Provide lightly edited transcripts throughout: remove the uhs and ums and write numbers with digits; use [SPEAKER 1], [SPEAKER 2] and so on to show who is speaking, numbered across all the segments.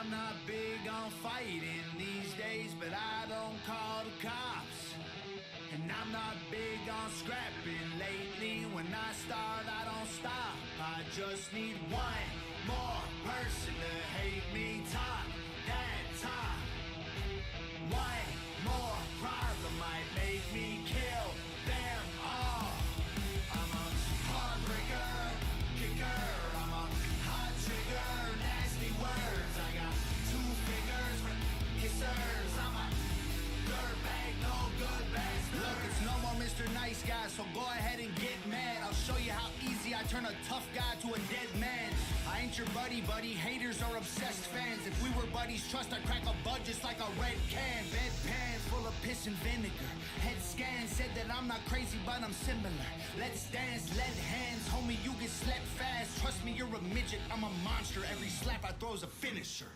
[SPEAKER 1] I'm not big on fighting these days, but I don't call the cops. And I'm not big on scrapping lately. When I start, I don't stop. I just need one more person to hate me. Talk that talk. One more problem might make me kill them all. I'm a heartbreaker, kicker. I'm a hot trigger, nasty words. I got two fingers for kissers. I'm a dirtbag, no good bastard. Look, it's no more Mr. Nice Guy, so go ahead and get mad. I'll show you how easy I turn a tough guy to a dead man. I ain't your buddy. Haters are obsessed fans. If we were buddies, trust I'd crack a bud just like a red can. Bedpan full of piss and vinegar. Head scan said that I'm not crazy, but I'm similar. Let's dance, let hands, homie, you get slept fast. Trust me, you're a midget, I'm a monster. Every slap I throw's a finisher.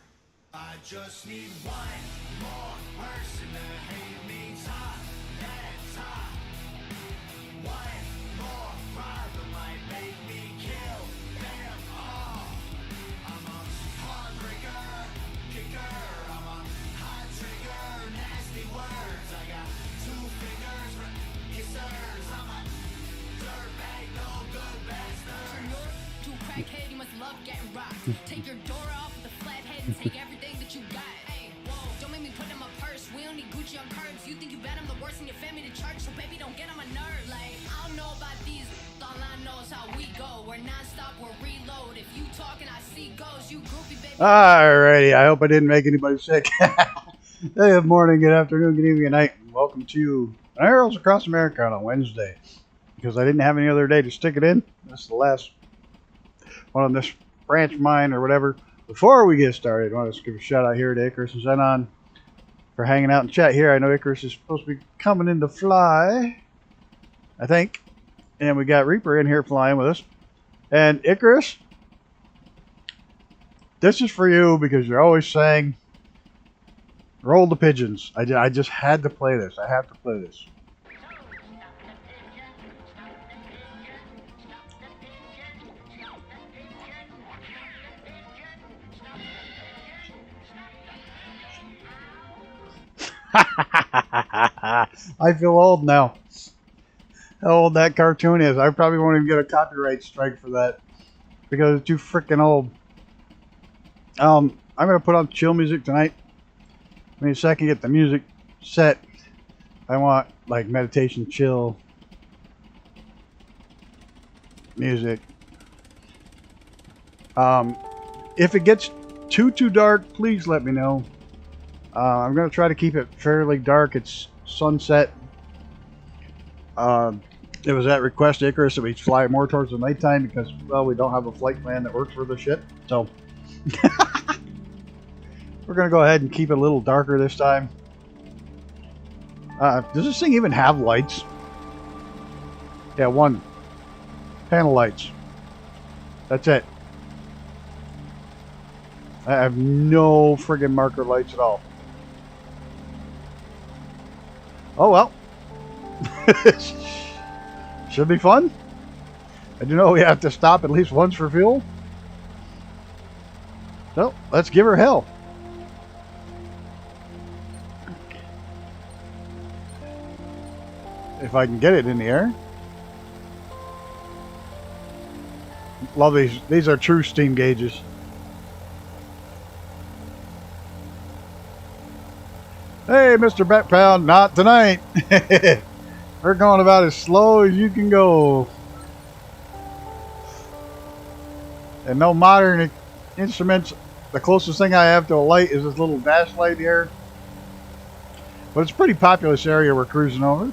[SPEAKER 1] I just need one more person to hate me. Talk that talk. One more problem might make me kill them all. I'm a heartbreaker, kicker. I'm a hot trigger, nasty words. I got two fingers for kissers. I'm a dirtbag, no good bastard.
[SPEAKER 2] To a crackhead, you must love getting rocked. Take your door off with a flat head and take everything that you got. Hey, whoa, don't make me put in my purse. We don't need Gucci on curbs. You think you bad, I'm the worst in your family to church. So baby, don't get on my nerves. Like, I don't know about these. All I know is how we go. We're non-stop, we're reload. If you talking, I see ghosts. You groupie, baby.
[SPEAKER 3] Alrighty, I hope I didn't make anybody sick. Good morning, good afternoon, good evening, good night, and welcome to Arrows Across America on a Wednesday. Because I didn't have any other day to stick it in. This is the last one on this branch mine or whatever. Before we get started, I want to give a shout out here to Icarus and Zenon for hanging out and chat here. I know Icarus is supposed to be coming in to fly, I think. And we got Reaper in here flying with us. And Icarus, this is for you because you're always saying, roll the pigeons. I just had to play this. I have to play this. I feel old now. How old that cartoon is. I probably won't even get a copyright strike for that because it's too freaking old. I'm going to put on chill music tonight. Give me a second, get the music set. I want like meditation chill music. If it gets too dark, please let me know. I'm going to try to keep it fairly dark. It's sunset. It was at request Icarus that we fly more towards the nighttime because, well, we don't have a flight plan that works for the ship. So we're going to go ahead and keep it a little darker this time. Does this thing even have lights? Yeah, one. Panel lights. That's it. I have no friggin' marker lights at all. Oh well. Should be fun. I do know we have to stop at least once for fuel. So let's give her hell. If I can get it in the air. Love these. These are true steam gauges. Hey, Mr. Bat Pound, not tonight. We're going about as slow as you can go. And no modern instruments. The closest thing I have to a light is this little dash light here. But it's a pretty populous area we're cruising over.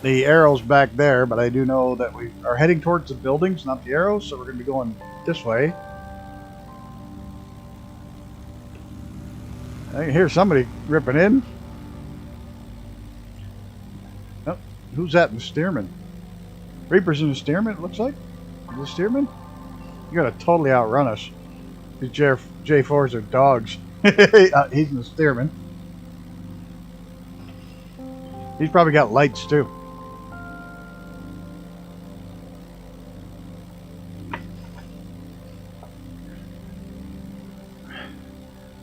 [SPEAKER 3] The arrow's back there, but I do know that we are heading towards the buildings, not the arrows, so we're going to be going this way. I can hear somebody ripping in. Oh, who's that in the steerman? Reaper's in the steerman, it looks like. Is the steerman? You're going to totally outrun us. These J4s are dogs. He's in the steerman. He's probably got lights too.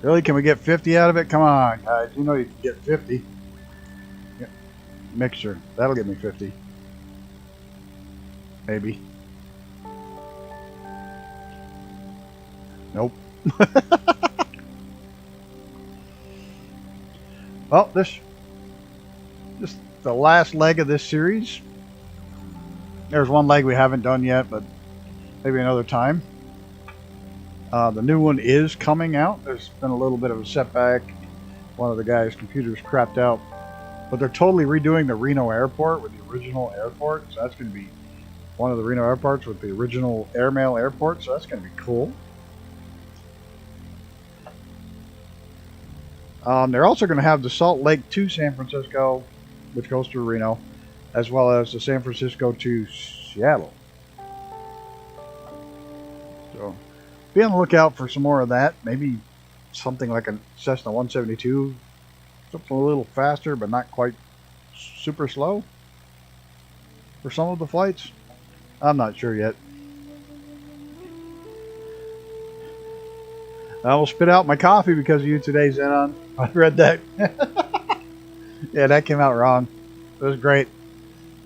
[SPEAKER 3] Really? Can we get 50 out of it? Come on, guys. You know you can get 50. Yeah. Mixture. That'll get me 50. Maybe. Nope. Well, this the last leg of this series. There's one leg we haven't done yet, but maybe another time. The new one is coming out. There's been a little bit of a setback. One of the guys' computers crapped out. But they're totally redoing the Reno airport with the original airport. So that's going to be one of the Reno airports with the original airmail airport. So that's going to be cool. They're also going to have the Salt Lake to San Francisco, which goes through Reno, as well as the San Francisco to Seattle. So be on the lookout for some more of that. Maybe something like a Cessna 172. Something a little faster, but not quite super slow for some of the flights. I'm not sure yet. I will spit out my coffee because of you today, Zenon. I read that. Yeah, that came out wrong. It was great.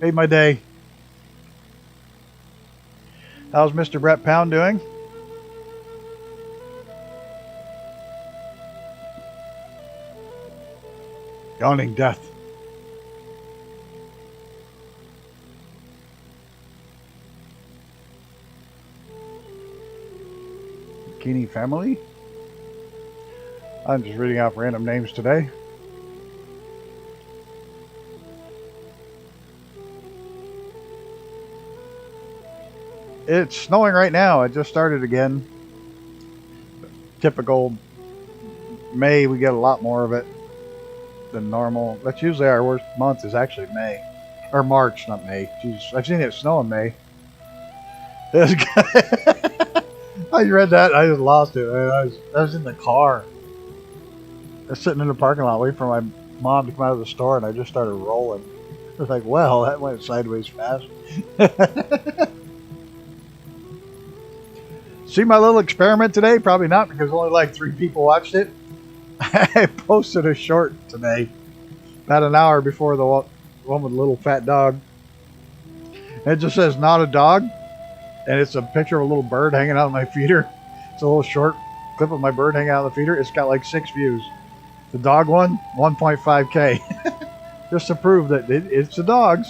[SPEAKER 3] Made my day. How's Mr. Brett Pound doing? Yawning death. Bikini family? I'm just reading off random names today. It's snowing right now. It just started again. Typical May, we get a lot more of it than normal. That's usually our worst month is actually May. Or March, not May. Jeez, I've seen it snow in May. I read that. I just lost it. I was in the car. I was sitting in the parking lot waiting for my mom to come out of the store, and I just started rolling. I was like, well, that went sideways fast. See my little experiment today? Probably not, because only like 3 people watched it. I posted a short today, about an hour before the one with the little fat dog. And it just says, not a dog. And it's a picture of a little bird hanging out of my feeder. It's a little short clip of my bird hanging out of the feeder. It's got like 6 views. The dog one, 1.5K. Just to prove that it's the dogs.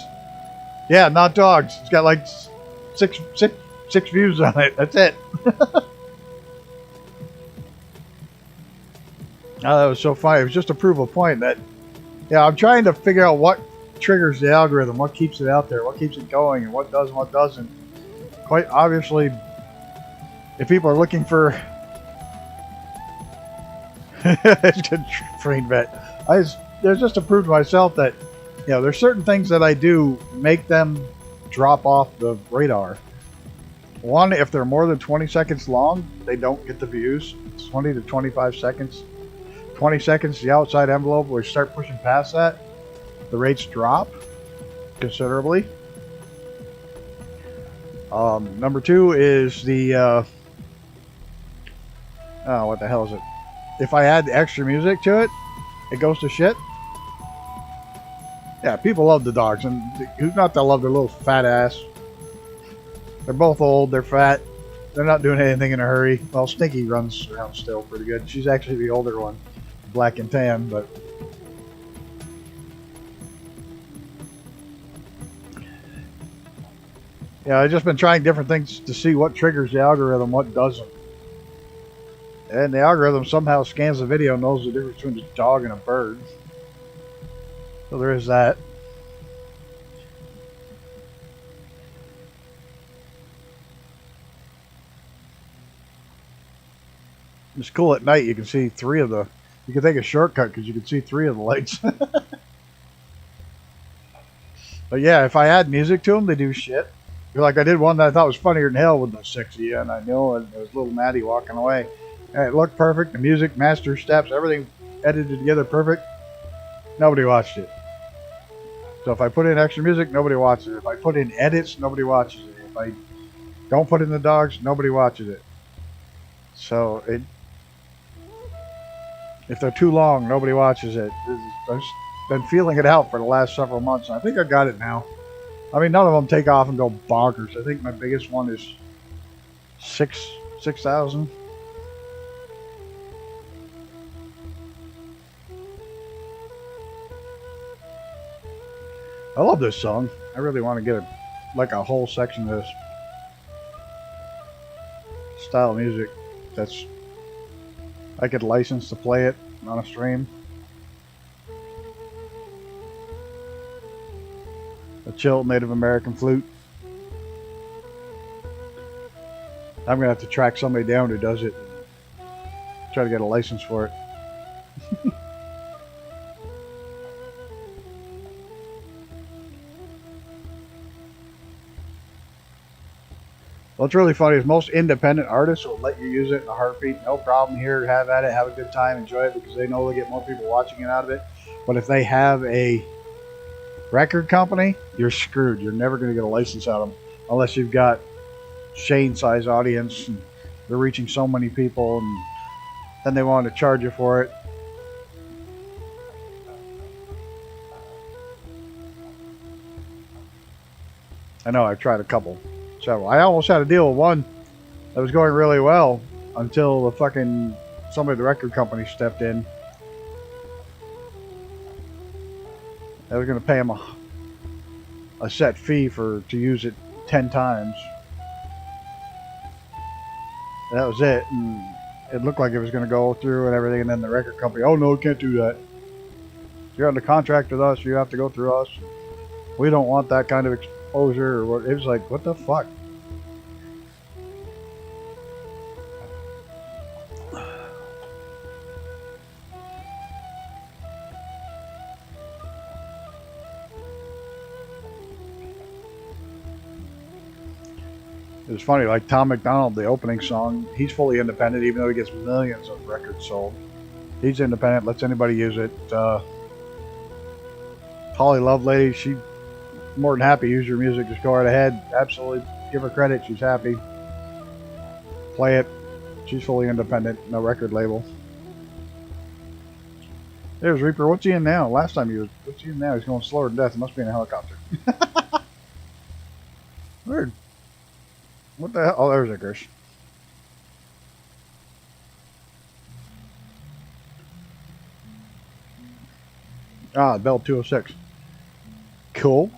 [SPEAKER 3] Yeah, not dogs. It's got like six views on it. That's it. Oh, that was so funny. It was just to prove a point that, yeah, I'm trying to figure out what triggers the algorithm, what keeps it out there, what keeps it going, and what does and what doesn't. Quite obviously, if people are looking for it's good train vet. There's just to prove to myself that, you know, there's certain things that I do make them drop off the radar. One, if they're more than 20 seconds long, they don't get the views. It's 20 to 25 seconds. 20 seconds, the outside envelope, we start pushing past that, the rates drop considerably. Number 2 is the, oh, what the hell is it? If I add the extra music to it, it goes to shit. Yeah, people love the dogs, and who's not that love their little fat ass? They're both old, they're fat, they're not doing anything in a hurry. Well, Stinky runs around still pretty good. She's actually the older one, black and tan, but yeah, I've just been trying different things to see what triggers the algorithm, what doesn't. And the algorithm somehow scans the video and knows the difference between a dog and a bird. So there is that. It's cool at night. You can see 3 of the... You can take a shortcut because you can see 3 of the lights. But yeah, if I add music to them, they do shit. Like I did one that I thought was funnier than hell with the 60, and I know it was little Maddie walking away. And it looked perfect. The music, master steps, everything edited together perfect. Nobody watched it. So if I put in extra music, nobody watches it. If I put in edits, nobody watches it. If I don't put in the dogs, nobody watches it. So If they're too long, nobody watches it. I've been feeling it out for the last several months. I think I got it now. I mean, none of them take off and go bonkers. I think my biggest one is 6,000. I love this song. I really want to get a whole section of this style of music that's I could license to play it on a stream. A chill Native American flute. I'm gonna have to track somebody down who does it. Try to get a license for it. What's really funny is most independent artists will let you use it in a heartbeat. No problem here. Have at it. Have a good time. Enjoy it because they know they get more people watching it out of it. But if they have a record company, you're screwed. You're never going to get a license out of them unless you've got Shane-size audience and they're reaching so many people and then they want to charge you for it. I know I've tried a couple. Several. I almost had a deal with one that was going really well until somebody at the record company stepped in. They were going to pay him a set fee to use it 10 times. And that was it. And it looked like it was going to go through and everything. And then the record company, oh no, can't do that. You're under contract with us. You have to go through us. We don't want that kind of exposure. Or what. It was like, what the fuck? It was funny, like Tom MacDonald, the opening song, he's fully independent, even though he gets millions of records sold. He's independent, lets anybody use it. Holly Lovelady, she's more than happy to use your music. Just go right ahead. Absolutely, give her credit. She's happy. Play it. She's fully independent, no record label. There's Reaper. What's he in now? Last time what's he in now? He's going slower than death. He must be in a helicopter. Weird. What the hell? Oh, there's Icarus. Ah, Bell 206. Cool.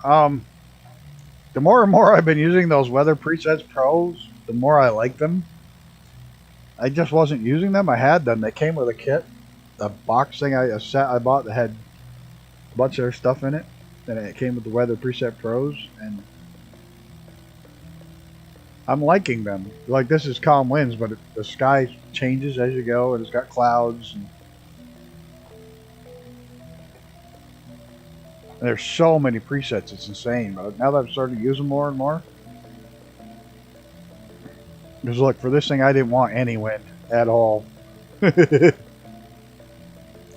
[SPEAKER 3] The more and more I've been using those Weather Presets Pros, the more I like them. I just wasn't using them. I had them. They came with a kit. A box thing, a set I bought that had a bunch of their stuff in it. And it came with the Weather Preset Pros. And I'm liking them. Like, this is calm winds, but the sky changes as you go, and it's got clouds. And there's so many presets, it's insane. But now that I've started to use them more and more, because look, for this thing, I didn't want any wind at all. I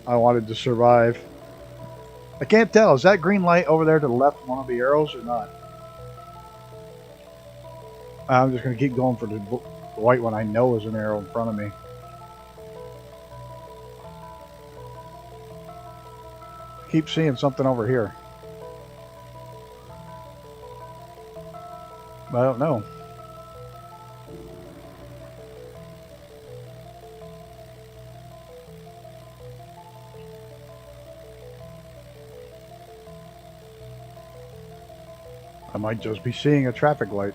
[SPEAKER 3] wanted to survive. I can't tell. Is that green light over there to the left one of the arrows or not? I'm just going to keep going for the white one I know is an arrow in front of me. Keep seeing something over here. I don't know. I might just be seeing a traffic light.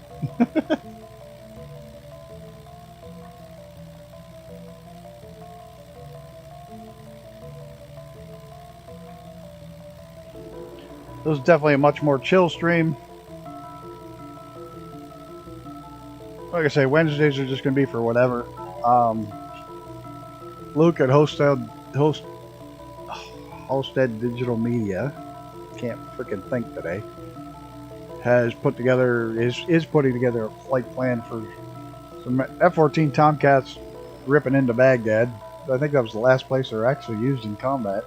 [SPEAKER 3] This is definitely a much more chill stream. Like I say, Wednesdays are just going to be for whatever. Luke at Hosted Digital Media, can't freaking think today, has put together, is putting together a flight plan for some F-14 Tomcats ripping into Baghdad. I think that was the last place they're actually used in combat.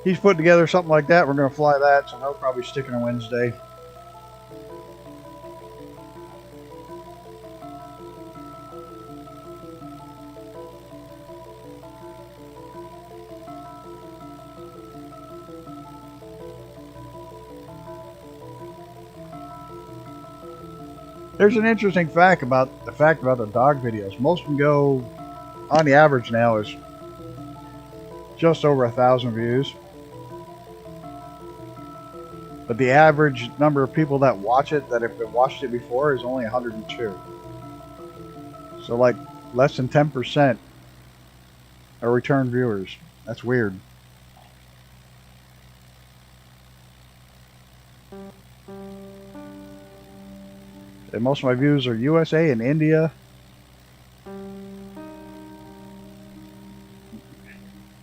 [SPEAKER 3] He's put together something like that. We're going to fly that, so they'll probably stick in a Wednesday. There's an interesting fact about the dog videos. Most of them go, on the average now, is just over 1,000 views. But the average number of people that watch it, that have watched it before, is only 102. So like less than 10% are return viewers. That's weird. And most of my views are USA and India.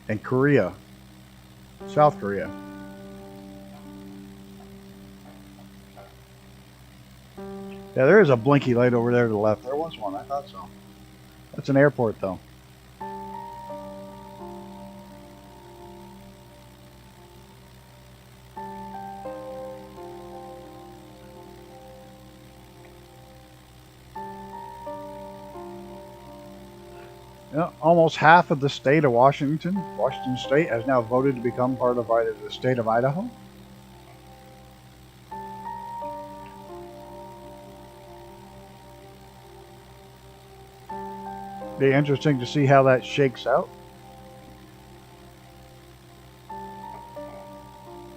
[SPEAKER 3] And Korea. South Korea. Yeah, there is a blinky light over there to the left. There was one, I thought so. That's an airport though. Yeah, almost half of the state of Washington State, has now voted to become part of either the state of Idaho. Be interesting to see how that shakes out.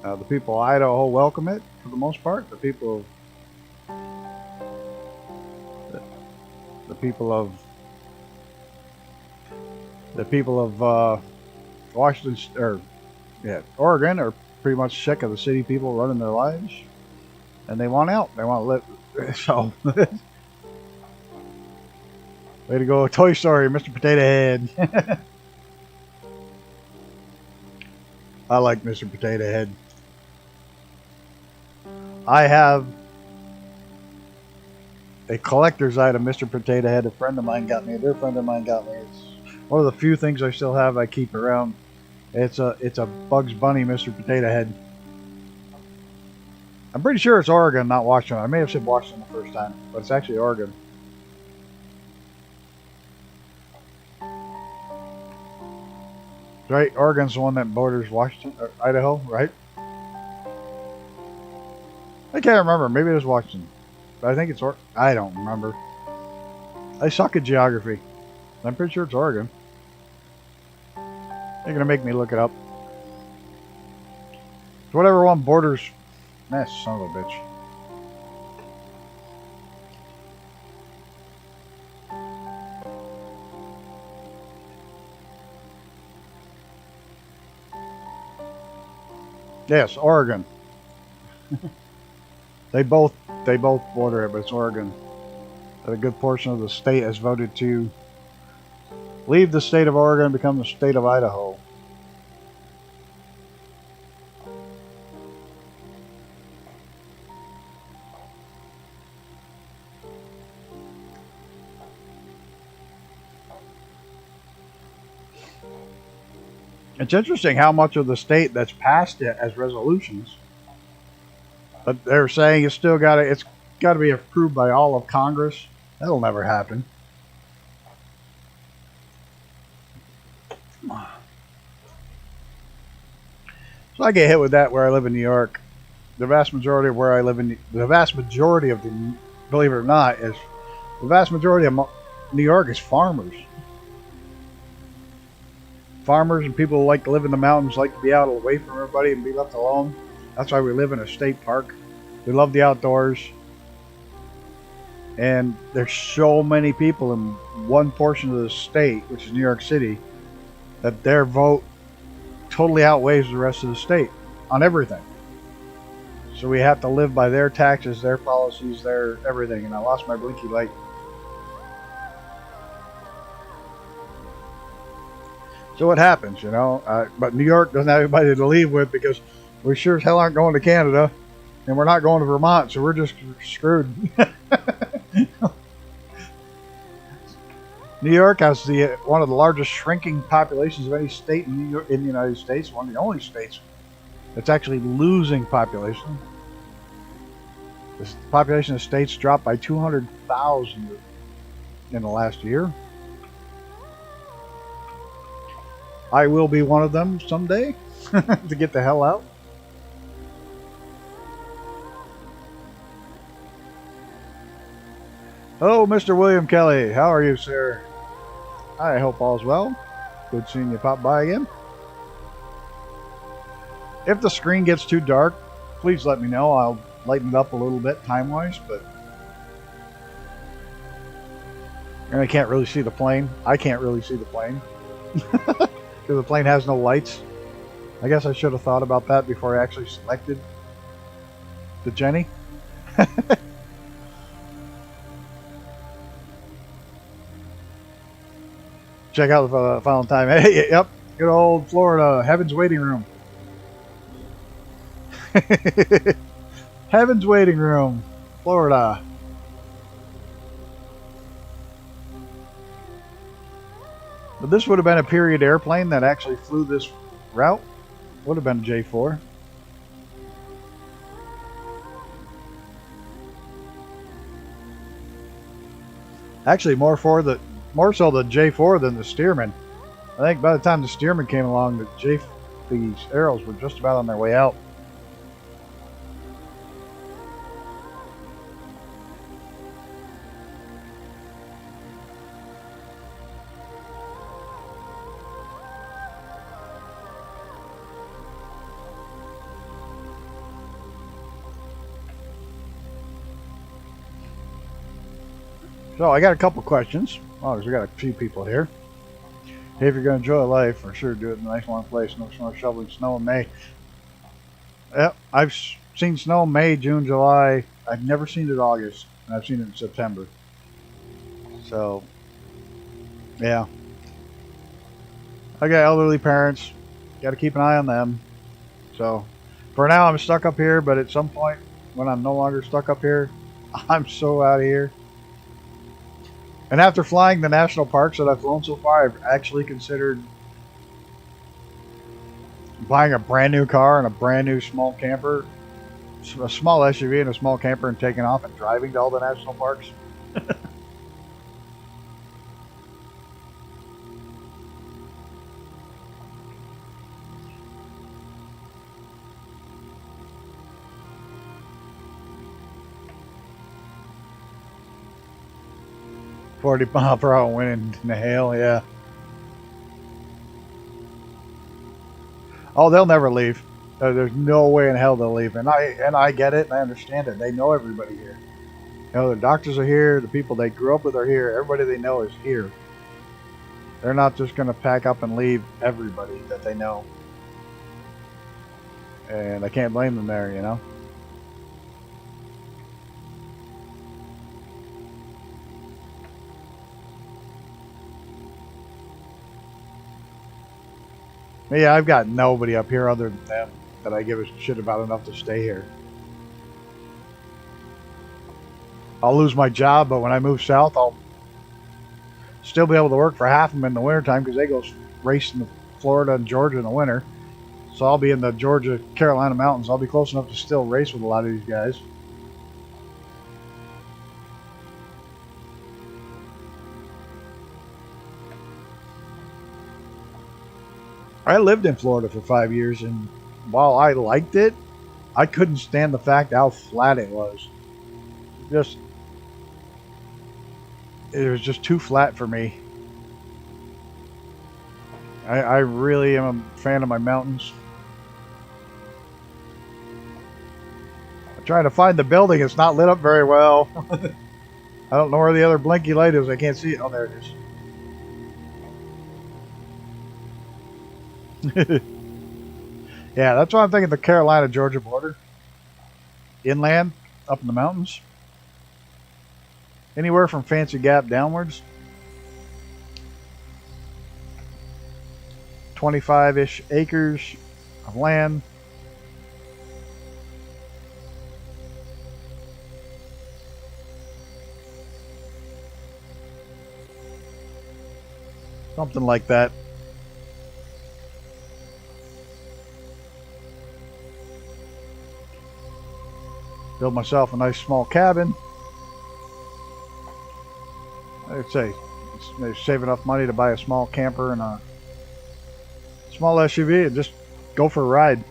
[SPEAKER 3] The people of Idaho welcome it for the most part. The people of Washington or Oregon are pretty much sick of the city people running their lives, and they want out. They want to live. So, way to go, Toy Story, Mr. Potato Head. I like Mr. Potato Head. I have a collector's item, Mr. Potato Head. A friend of mine got me. A dear friend of mine got me. It's one of the few things I still have. I keep around. It's a Bugs Bunny Mr. Potato Head. I'm pretty sure it's Oregon, not Washington. I may have said Washington the first time, but it's actually Oregon. Right, Oregon's the one that borders Washington, or Idaho, right? I can't remember. Maybe it was Washington, but I think it's I don't remember. I suck at geography. I'm pretty sure it's Oregon. They're gonna make me look it up. It's whatever one borders. Son of a bitch. Yes, Oregon. They both border it, but it's Oregon. But a good portion of the state has voted to leave the state of Oregon and become the state of Idaho. It's interesting how much of the state that's passed it as resolutions, but they're saying it's got to be approved by all of Congress. That'll never happen. So I get hit with that where I live in New York. The vast majority of believe it or not, is the vast majority of New York is farmers. Farmers and people who like to live in the mountains, like to be out away from everybody and be left alone. That's why we live in a state park. We love the outdoors. And there's so many people in one portion of the state, which is New York City, that their vote totally outweighs the rest of the state on everything. So we have to live by their taxes, their policies, their everything. And I lost my blinky light. So what happens, you know? But New York doesn't have anybody to leave with because we sure as hell aren't going to Canada. And we're not going to Vermont, so we're just screwed. New York has one of the largest shrinking populations of any state in the United States. One of the only states that's actually losing population. The population of states dropped by 200,000 in the last year. I will be one of them someday to get the hell out. Hello, Mr. William Kelly. How are you, sir? I hope all's well. Good seeing you pop by again. If the screen gets too dark, please let me know. I'll lighten it up a little bit time-wise, but... And I can't really see the plane. I can't really see the plane. Because the plane has no lights. I guess I should have thought about that before I actually selected the Jenny. Check out the final time. Hey, yep. Good old Florida. Heaven's Waiting Room. Heaven's Waiting Room. Florida. But this would have been a period airplane that actually flew this route. Would have been a J4. Actually, more so the J4 than the Stearman. I think by the time the Stearman came along, the Arrows were just about on their way out. So I got a couple questions. Oh, we got a few people here. Hey, if you're going to enjoy life, for sure do it in a nice warm place. No snow shoveling snow in May. Yep, I've seen snow in May, June, July. I've never seen it in August. And I've seen it in September. So, yeah. I got elderly parents. Got to keep an eye on them. So, for now, I'm stuck up here. But at some point, when I'm no longer stuck up here, I'm so out of here. And after flying the national parks that I've flown so far, I've actually considered buying a brand new car and a brand new small camper, a small SUV and a small camper, and taking off and driving to all the national parks. $40-mile-per-hour wind in the hail, yeah. Oh, they'll never leave. There's no way in hell they'll leave, and I get it, and I understand it. They know everybody here. You know, the doctors are here. The people they grew up with are here. Everybody they know is here. They're not just going to pack up and leave everybody that they know. And I can't blame them there, you know. Yeah, I've got nobody up here other than them that I give a shit about enough to stay here. I'll lose my job, but when I move south, I'll still be able to work for half of them in the wintertime because they go racing to Florida and Georgia in the winter. So I'll be in the Georgia, Carolina mountains. I'll be close enough to still race with a lot of these guys. I lived in Florida for 5 years, and while I liked it, I couldn't stand the fact how flat it was. It was just too flat for me. I really am a fan of my mountains. I'm trying to find the building. It's not lit up very well. I don't know where the other blinky light is. I can't see it. Oh, there it is. Yeah, that's why I'm thinking the Carolina-Georgia border. Inland, up in the mountains. Anywhere from Fancy Gap downwards. 25-ish acres of land. Something like that. Build myself a nice small cabin. I'd say save enough money to buy a small camper and a small SUV and just go for a ride.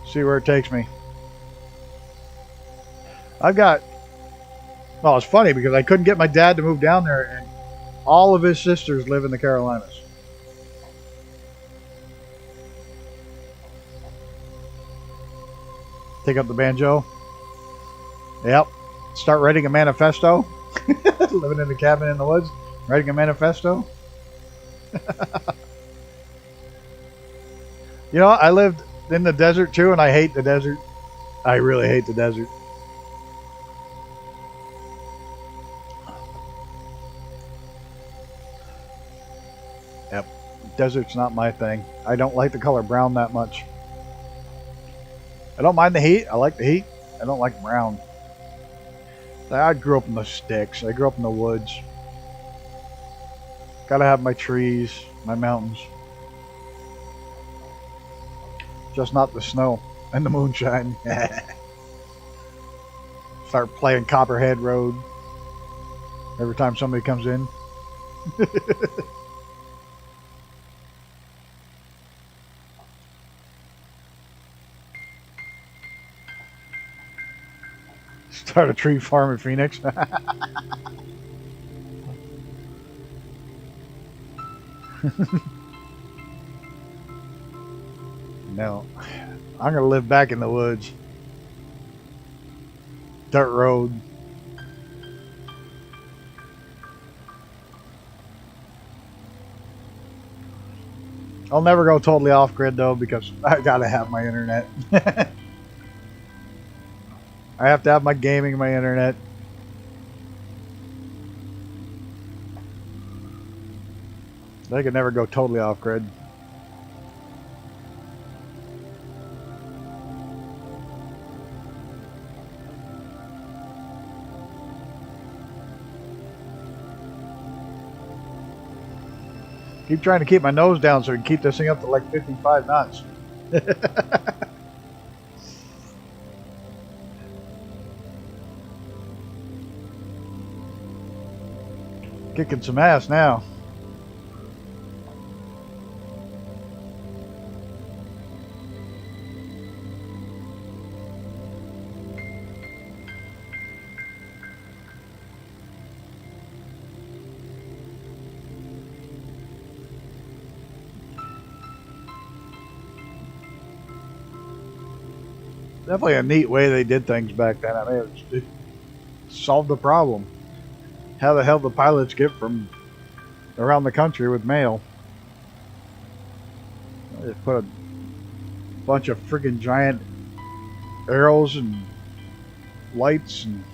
[SPEAKER 3] See where it takes me. I've got Well, it's funny because I couldn't get my dad to move down there, and all of his sisters live in the Carolinas. Take up the banjo. Yep. Start writing a manifesto. Living in the cabin in the woods, writing a manifesto. You know, I lived in the desert too, and I hate the desert. I really hate the desert. Yep. Desert's not my thing. I don't like the color brown that much. I don't mind the heat. I like the heat. I don't like brown. I grew up in the sticks. I grew up in the woods. Gotta have my trees, my mountains. Just not the snow and the moonshine. Start playing Copperhead Road every time somebody comes in. Start a tree farm in Phoenix. No, I'm gonna live back in the woods. Dirt road. I'll never go totally off grid though because I gotta have my internet. I have to have my gaming and my internet. I could never go totally off grid. Keep trying to keep my nose down so we can keep this thing up to like 55 knots. Kicking some ass now. Definitely a neat way they did things back then. I mean, it solved the problem. How the hell the pilots get from around the country with mail? They put a bunch of freaking giant arrows and lights and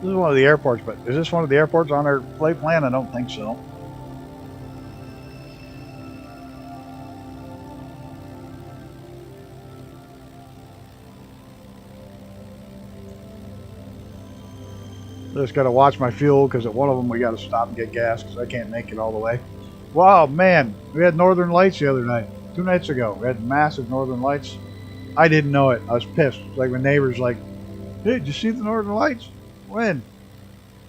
[SPEAKER 3] this is one of the airports, but is this one of the airports on our flight plan? I don't think so. Just got to watch my fuel because at one of them we got to stop and get gas because I can't make it all the way. Wow, man, we had northern lights the other night. 2 nights ago, we had massive northern lights. I didn't know it. I was pissed. Like my neighbor's like, "Hey, did you see the northern lights?" When?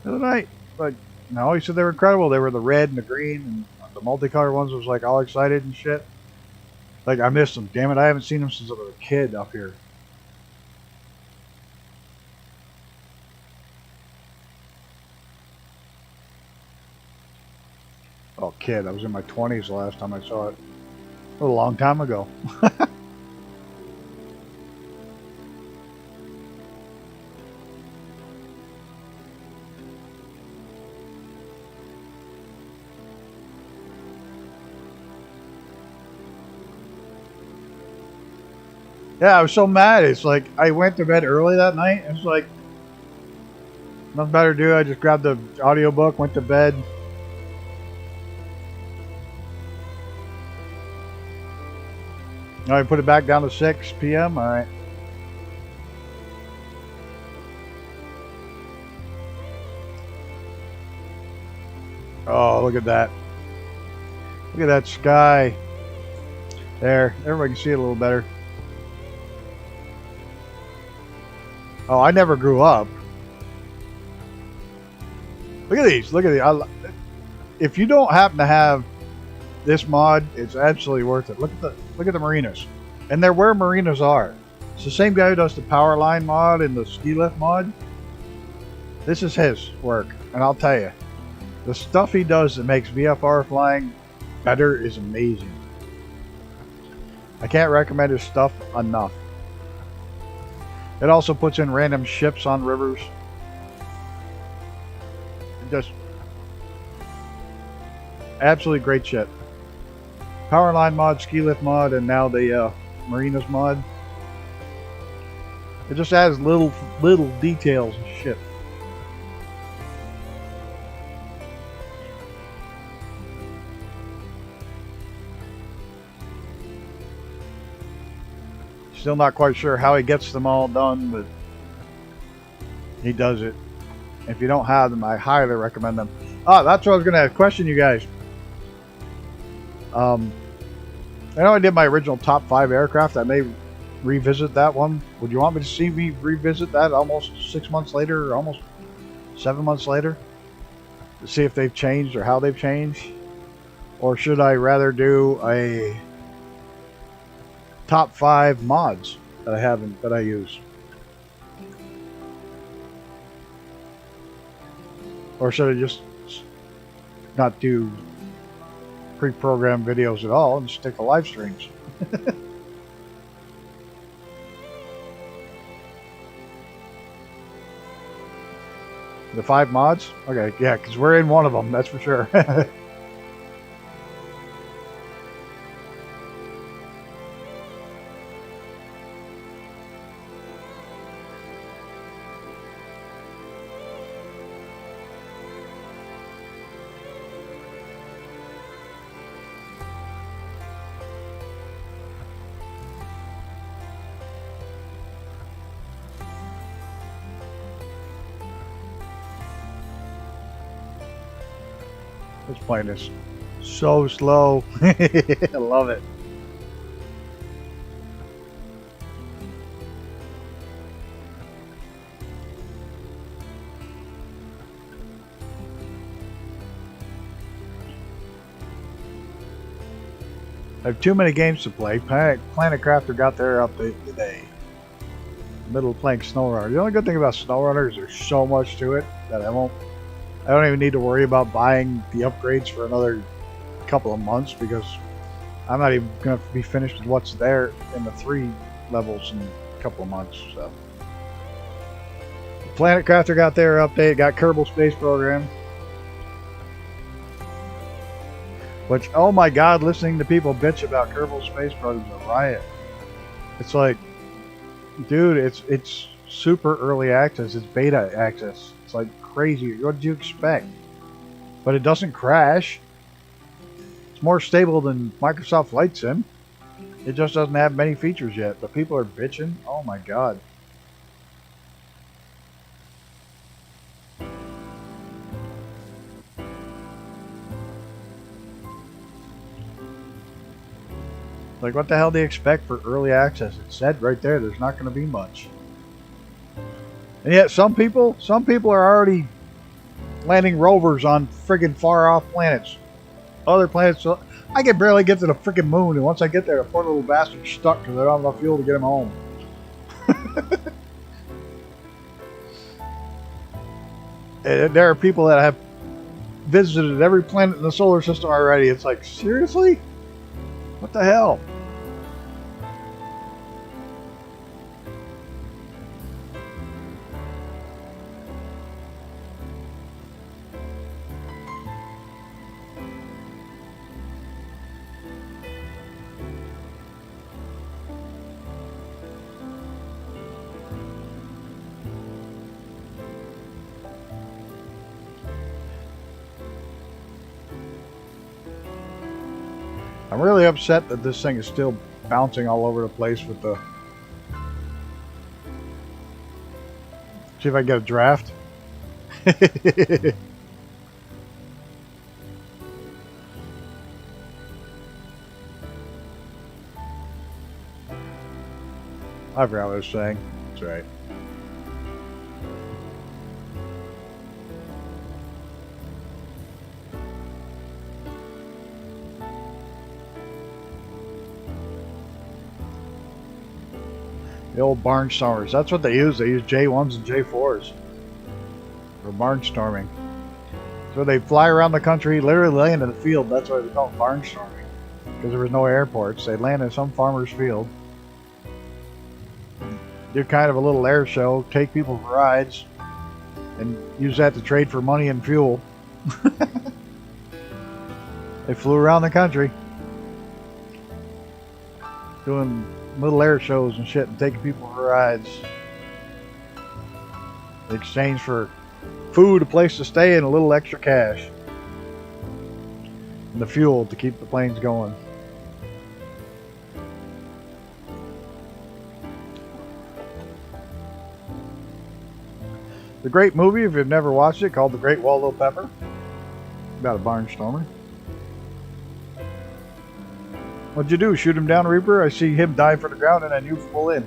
[SPEAKER 3] The other night. Like, no, he said they were incredible. They were the red and the green, and the multicolored ones was like all excited and shit. Like, I missed them. Damn it, I haven't seen them since I was a kid up here. Oh, kid, I was in my 20s the last time I saw it. A long time ago. Yeah, I was so mad. It's like I went to bed early that night. It's like nothing better to do. I just grabbed the audiobook, went to bed. All right, put it back down to 6 p.m. All right. Oh, look at that. Look at that sky. There. Everybody can see it a little better. Oh, I never grew up. Look at these. Look at these. If you don't happen to have this mod, it's absolutely worth it. Look at the marinas, and they're where marinas are. It's the same guy who does the power line mod and the ski lift mod. This is his work, and I'll tell you, the stuff he does that makes VFR flying better is amazing. I can't recommend his stuff enough. It also puts in random ships on rivers. Just absolutely great shit. Power line mod, ski lift mod, and now the marinas mod. It just adds little details and shit. Still not quite sure how he gets them all done, but he does it. If you don't have them, I highly recommend them. Ah, that's what I was going to question you guys. I know I did my original top 5 aircraft. I may revisit that one. Would you want me to see me revisit that almost 6 months later, or almost 7 months later, to see if they've changed or how they've changed? Or should I rather do a top 5 mods that I use? Or should I just not do pre-programmed videos at all and stick to live streams? The 5 mods? Okay, yeah, because we're in one of them, that's for sure. This plane is so slow. I love it. I have too many games to play. Planet Crafter got their update today. Middle of playing SnowRunner. The only good thing about SnowRunner is there's so much to it that I don't even need to worry about buying the upgrades for another couple of months, because I'm not even going to be finished with what's there in the 3 levels in a couple of months. So, Planet Crafter got their update, got Kerbal Space Program. Which, oh my god, listening to people bitch about Kerbal Space Program is a riot. It's like, dude, it's super early access, it's beta access. It's like crazy. What did you expect? But it doesn't crash. It's more stable than Microsoft Flight Sim. It just doesn't have many features yet. But people are bitching. Oh my god. Like, what the hell do you expect for early access? It said right there, there's not going to be much. And yet, some people are already landing rovers on friggin' far-off planets. Other planets, I can barely get to the friggin' moon, and once I get there, the poor little bastard's stuck because I don't have enough fuel to get him home. And there are people that have visited every planet in the solar system already. It's like, seriously? What the hell? I'm really upset that this thing is still bouncing all over the place with the... See if I can get a draft. I forgot what I was saying. That's right. The old barnstormers. That's what they use. They use J1s and J4s for barnstorming. So they fly around the country, literally land in the field. That's why they call it barnstorming. Because there was no airports. They'd land in some farmer's field. Do kind of a little air show, take people for rides, and use that to trade for money and fuel. They flew around the country doing little air shows and shit and taking people for rides in exchange for food, a place to stay, and a little extra cash and the fuel to keep the planes going. The great movie, if you've never watched it, called The Great Waldo Pepper, about a barnstormer. What'd you do? Shoot him down, Reaper? I see him dive for the ground and then you pull in.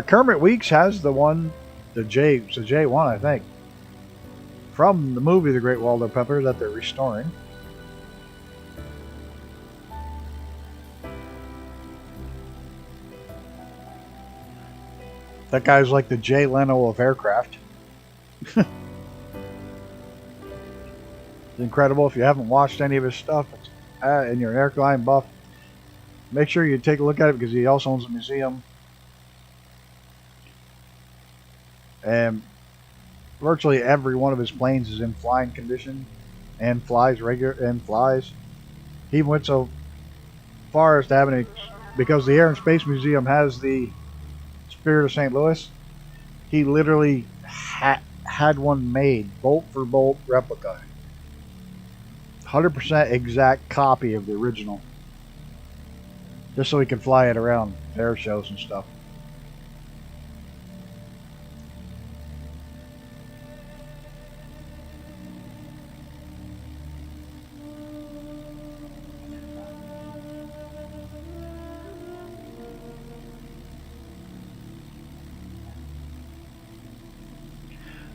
[SPEAKER 3] Kermit Weeks has the one, it's a J1, I think, from the movie The Great Waldo Pepper that they're restoring. That guy's like the Jay Leno of aircraft. It's incredible. If you haven't watched any of his stuff and you're an airline buff, make sure you take a look at it because he also owns a museum. And virtually every one of his planes is in flying condition and flies He even went so far as to have because the Air and Space Museum has the Spirit of St. Louis, he literally had one made, bolt for bolt replica. 100% exact copy of the original. Just so he could fly it around air shows and stuff.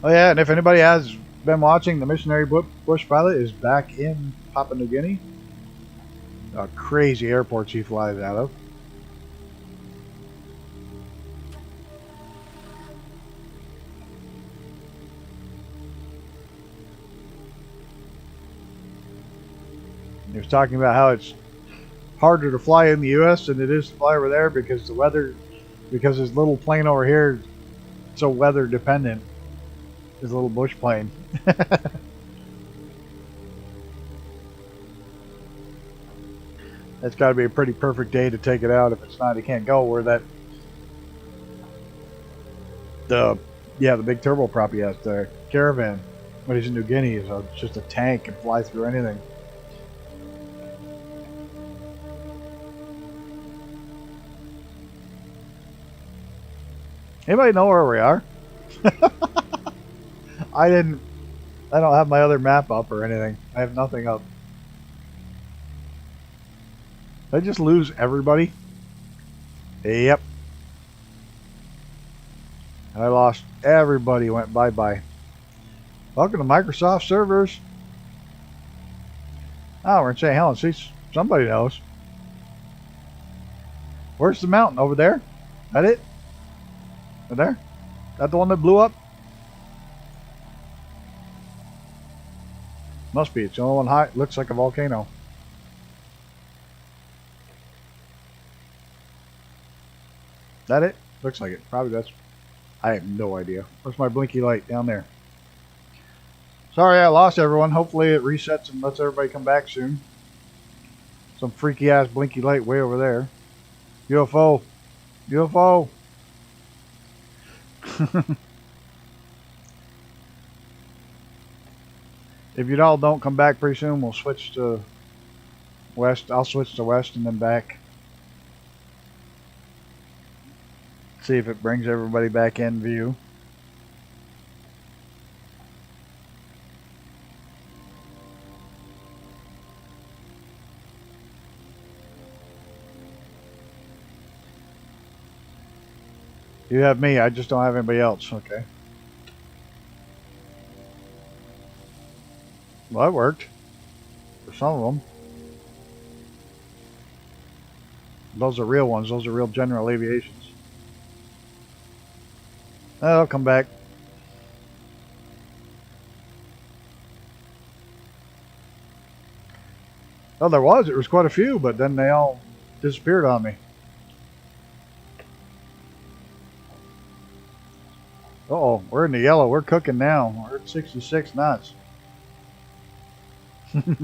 [SPEAKER 3] Oh yeah, and if anybody has been watching, the missionary bush pilot is back in Papua New Guinea. Crazy airports he flies out of. He was talking about how it's harder to fly in the U.S. than it is to fly over there because the weather, because his little plane over here is so weather dependent. His little bush plane. That's got to be a pretty perfect day to take it out. If it's not, he can't go where that the big turboprop he has, the Caravan when he's in New Guinea is just a tank and fly through anything. Anybody know where we are? I don't have my other map up or anything. I have nothing up. Did I just lose everybody? Yep. I lost everybody, went bye-bye. Welcome to Microsoft servers. Oh, we're in St. Helens. See, somebody knows. Where's the mountain? Over there? That it? Over there? That the one that blew up? Must be. It's the only one high. Looks like a volcano. That it? Looks like it. Probably that's. I have no idea. Where's my blinky light? Down there. Sorry I lost everyone. Hopefully it resets and lets everybody come back soon. Some freaky ass blinky light way over there. UFO. UFO. If you all don't come back pretty soon, we'll switch to west. I'll switch to west and then back. See if it brings everybody back in view. You have me, I just don't have anybody else. Okay. Well, that worked. For some of them. Those are real ones. Those are real general aviations. I'll come back. Oh, there was quite a few, but then they all disappeared on me. Uh-oh, we're in the yellow. We're cooking now. We're at 66 knots. I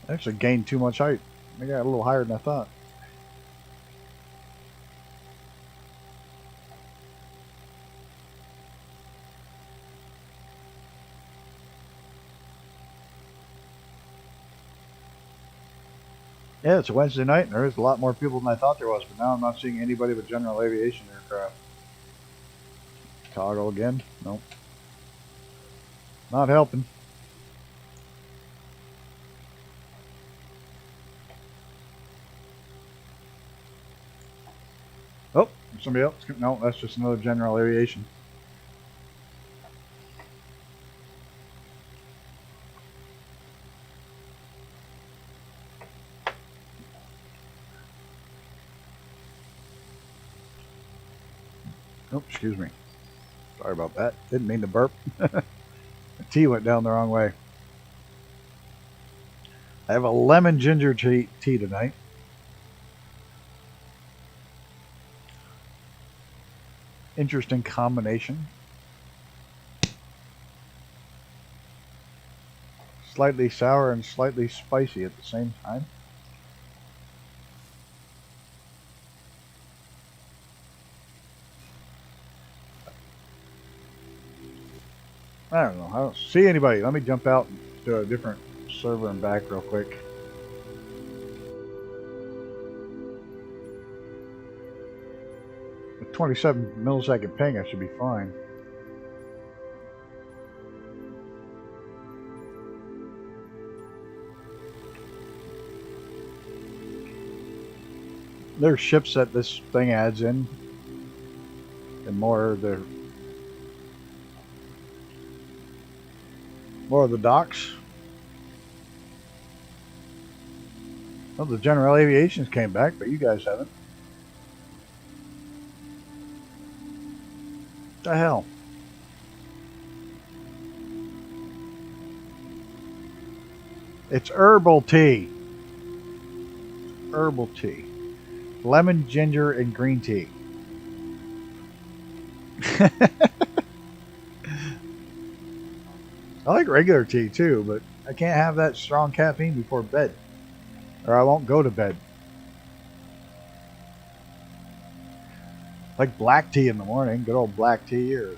[SPEAKER 3] actually gained too much height. I got a little higher than I thought. Yeah, it's a Wednesday night, and there is a lot more people than I thought there was, but now I'm not seeing anybody but general aviation aircraft. Toggle again? Nope. Not helping. Oh, somebody else. No, that's just another general aviation. Oh, excuse me. Sorry about that. Didn't mean to burp. The tea went down the wrong way. I have a lemon ginger tea tonight. Interesting combination. Slightly sour and slightly spicy at the same time. I don't know. I don't see anybody. Let me jump out and do a different server and back real quick. With 27 millisecond ping, I should be fine. There's ships that this thing adds in, and more of the docks. Well, the general aviations came back, but you guys haven't. What the hell? It's herbal tea. Herbal tea. Lemon, ginger, and green tea. I like regular tea too, but I can't have that strong caffeine before bed, or I won't go to bed. Like black tea in the morning, good old black tea, or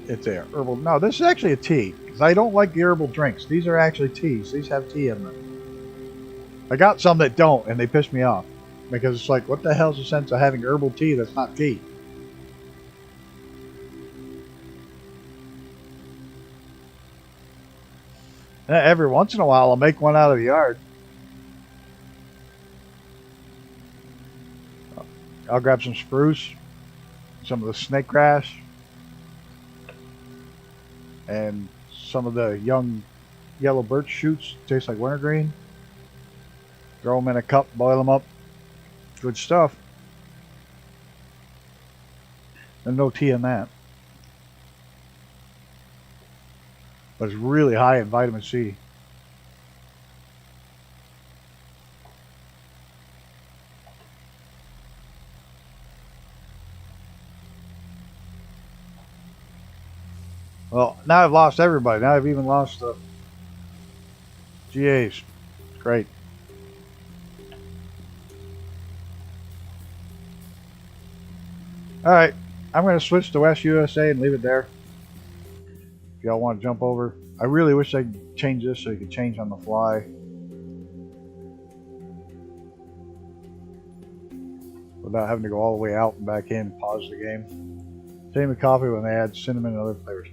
[SPEAKER 3] it's a herbal. No, this is actually a tea, because I don't like the herbal drinks. These are actually teas. These have tea in them. I got some that don't, and they piss me off, because it's like, what the hell's the sense of having herbal tea that's not tea? Every once in a while, I'll make one out of the yard. I'll grab some spruce, some of the snake grass, and some of the young yellow birch shoots. Taste like wintergreen. Throw them in a cup, boil them up. Good stuff. There's no tea in that. But it's really high in vitamin C. Well, now I've lost everybody. Now I've even lost the GAs. Great. Alright, I'm going to switch to West USA and leave it there. If y'all want to jump over. I really wish I could change this so you could change on the fly. But without having to go all the way out and back in and pause the game. Same with coffee when they add cinnamon and other flavors.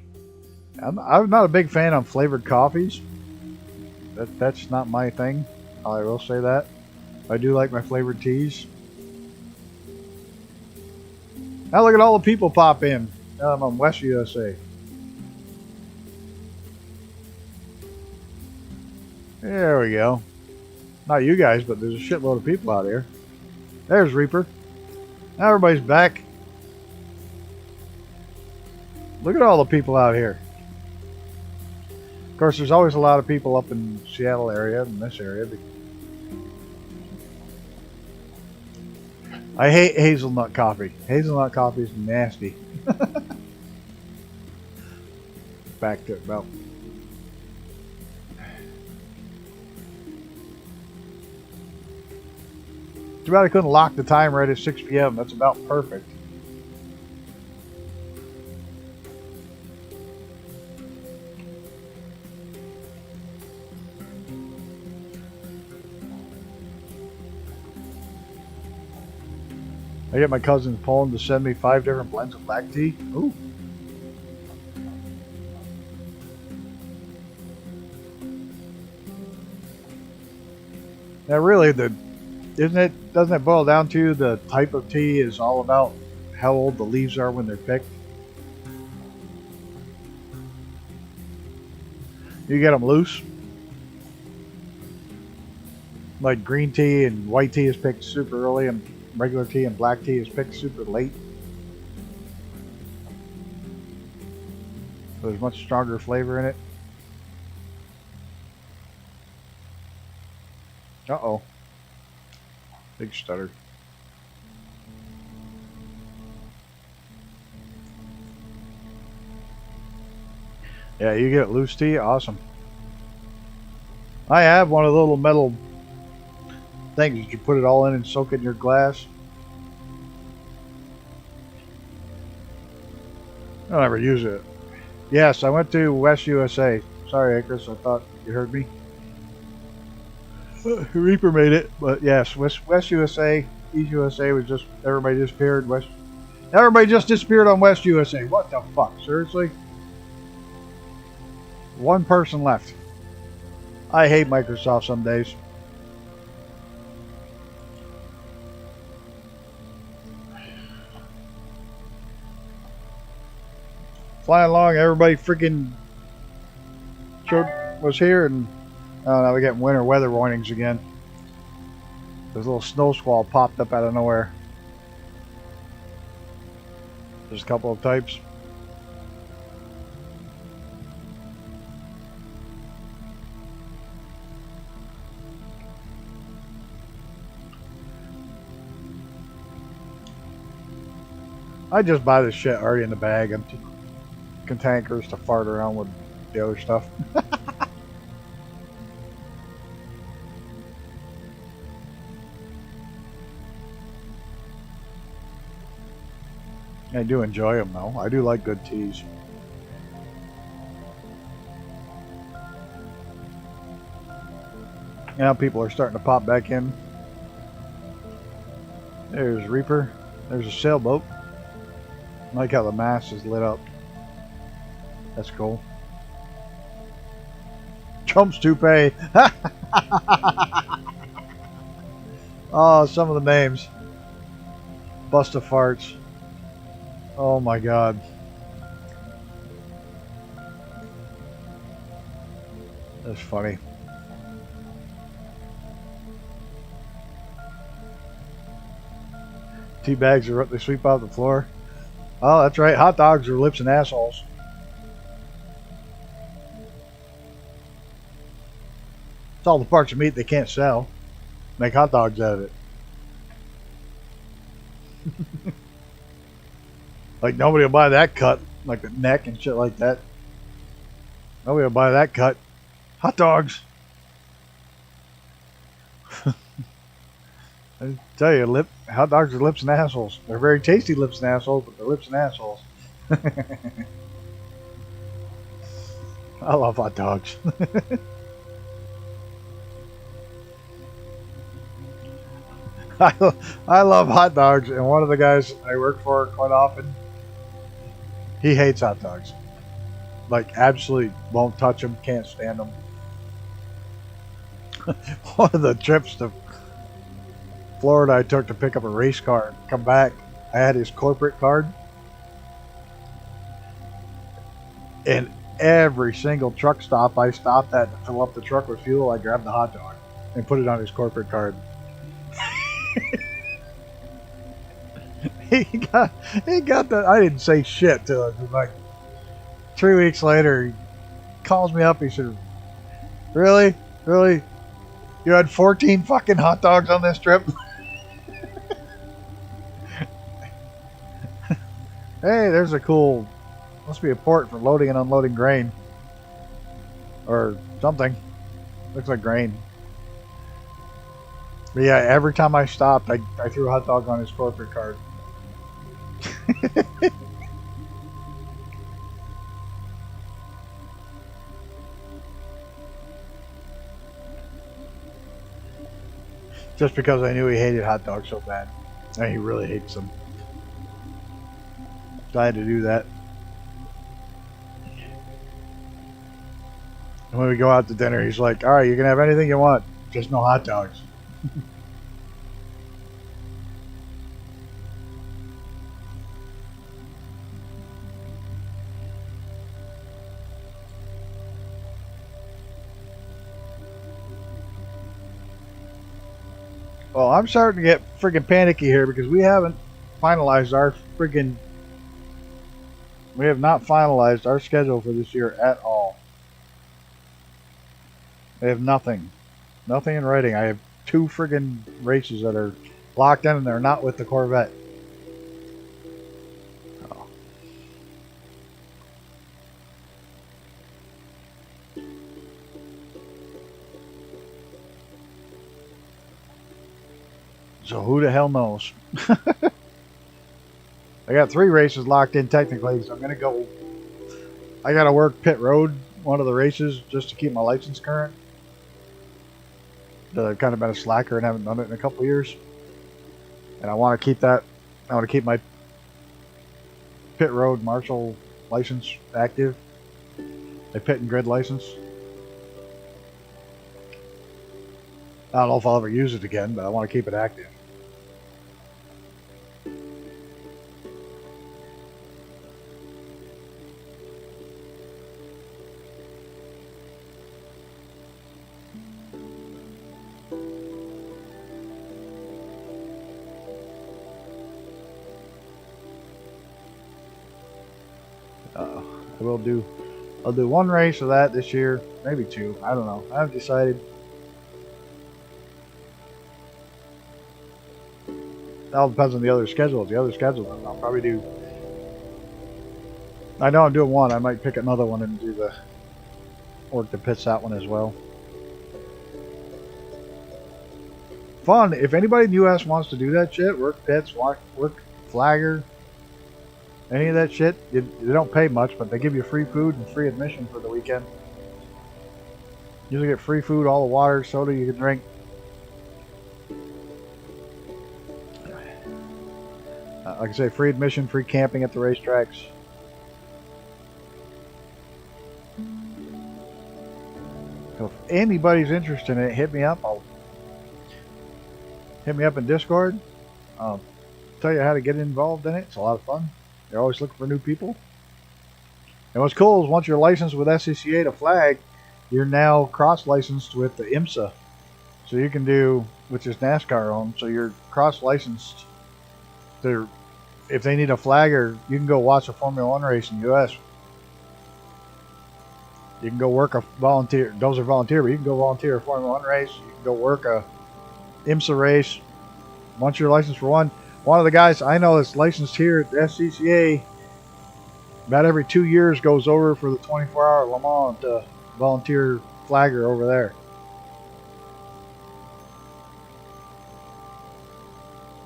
[SPEAKER 3] I'm not a big fan of flavored coffees. That's not my thing. I will say that. I do like my flavored teas. Now look at all the people pop in. I'm on West USA. There we go. Not you guys, but there's a shitload of people out here. There's Reaper. Now everybody's back. Look at all the people out here. Of course, there's always a lot of people up in Seattle area, in this area. I hate hazelnut coffee. Hazelnut coffee is nasty. Back to it, about. Too bad I couldn't lock the time right at 6 p.m. That's about perfect. I get my cousin's Poland to send me 5 different blends of black tea. Ooh. Now really, doesn't it boil down to the type of tea is all about how old the leaves are when they're picked? You get them loose. Like green tea and white tea is picked super early, and regular tea and black tea is picked super late. So there's much stronger flavor in it. Uh-oh. Big stutter. Yeah, you get loose tea? Awesome. I have one of the little metal things that you put it all in and soak it in your glass. I don't ever use it. Yes, I went to West USA. Sorry, Akris, I thought you heard me. Reaper made it, but yes, West USA, East USA was just, everybody disappeared. Everybody just disappeared on West USA. What the fuck? Seriously? One person left. I hate Microsoft some days. Flying along, everybody freaking was here, and now we're getting winter weather warnings again. This little snow squall popped up out of nowhere. There's a couple of types. I just buy this shit already in the bag. I'm too cantankerous to fart around with the other stuff. I do enjoy them though. I do like good teas. Now people are starting to pop back in. There's Reaper. There's a sailboat. I like how the mast is lit up. That's cool. Trump's toupee. Oh, some of the names. Busta Farts. Oh my god. That's funny. Tea bags are up, they sweep out the floor. Oh, that's right. Hot dogs are lips and assholes. It's all the parts of meat they can't sell. Make hot dogs out of it. Like nobody will buy that cut, like the neck and shit like that. Nobody will buy that cut. Hot dogs. I tell you, hot dogs are lips and assholes. They're very tasty lips and assholes, but they're lips and assholes. I love hot dogs. I love hot dogs, and one of the guys I work for quite often, he hates hot dogs. Like, absolutely won't touch them, can't stand them. One of the trips to Florida I took to pick up a race car, come back, I had his corporate card, and every single truck stop I stopped at to fill up the truck with fuel, I grabbed the hot dog and put it on his corporate card. he got that. I didn't say shit to him. Like 3 weeks later, he calls me up. He said, "Really, you had 14 fucking hot dogs on this trip?" Hey, there's a cool. Must be a port for loading and unloading grain, or something. Looks like grain. But yeah, every time I stopped, I threw a hot dog on his corporate card. Just because I knew he hated hot dogs so bad. And he really hates them. So I had to do that. And when we go out to dinner, he's like, "Alright, you can have anything you want, just no hot dogs." Well, I'm starting to get friggin' panicky here because we haven't finalized our friggin'. We have not finalized our schedule for this year at all. I have nothing. Nothing in writing. I have 2 friggin' races that are locked in and they're not with the Corvette. Oh. So who the hell knows? I got 3 races locked in technically, so I'm going to go. I got to work pit road, one of the races, just to keep my license current. I've kind of been a slacker and haven't done it in a couple years. And I want to keep that. I want to keep my pit road marshal license active. My pit and grid license. I don't know if I'll ever use it again, but I want to keep it active. I'll do 1 race of that this year, maybe 2. I don't know. I haven't decided. It all depends on the other schedules. The other schedules, I'll probably do. I know I'm doing 1. I might pick another one and do the work the pits that one as well. Fun. If anybody in the U.S. wants to do that shit, work pits, work flagger. Any of that shit, you don't pay much, but they give you free food and free admission for the weekend. You usually get free food, all the water, soda you can drink. Like I say, free admission, free camping at the racetracks. So if anybody's interested in it, hit me up. Hit me up in Discord. I'll tell you how to get involved in it. It's a lot of fun. They're always looking for new people. And what's cool is once you're licensed with SCCA to flag, you're now cross-licensed with the IMSA. So you can do, which is NASCAR owned, so you're cross-licensed. If they need a flagger, you can go watch a Formula 1 race in the U.S. You can go work a volunteer. Those are volunteer, but you can go volunteer a Formula 1 race. You can go work a IMSA race. Once you're licensed for one of the guys I know that's licensed here at the SCCA, about every 2 years goes over for the 24-hour Le Mans to volunteer flagger over there.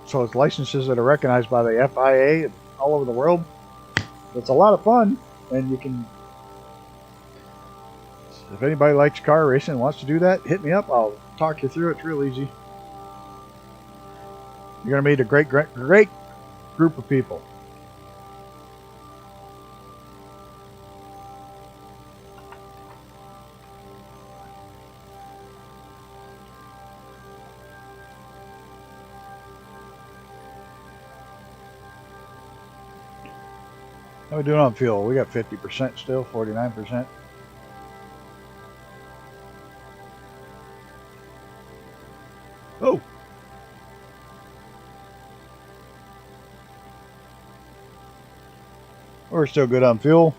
[SPEAKER 3] So it's licenses that are recognized by the FIA all over the world. It's a lot of fun, and you can. If anybody likes car racing and wants to do that, hit me up. I'll talk you through it. It's real easy. You're going to meet a great group of people. How we doing on fuel? We got 50% still, 49%. Oh! We're still good on fuel.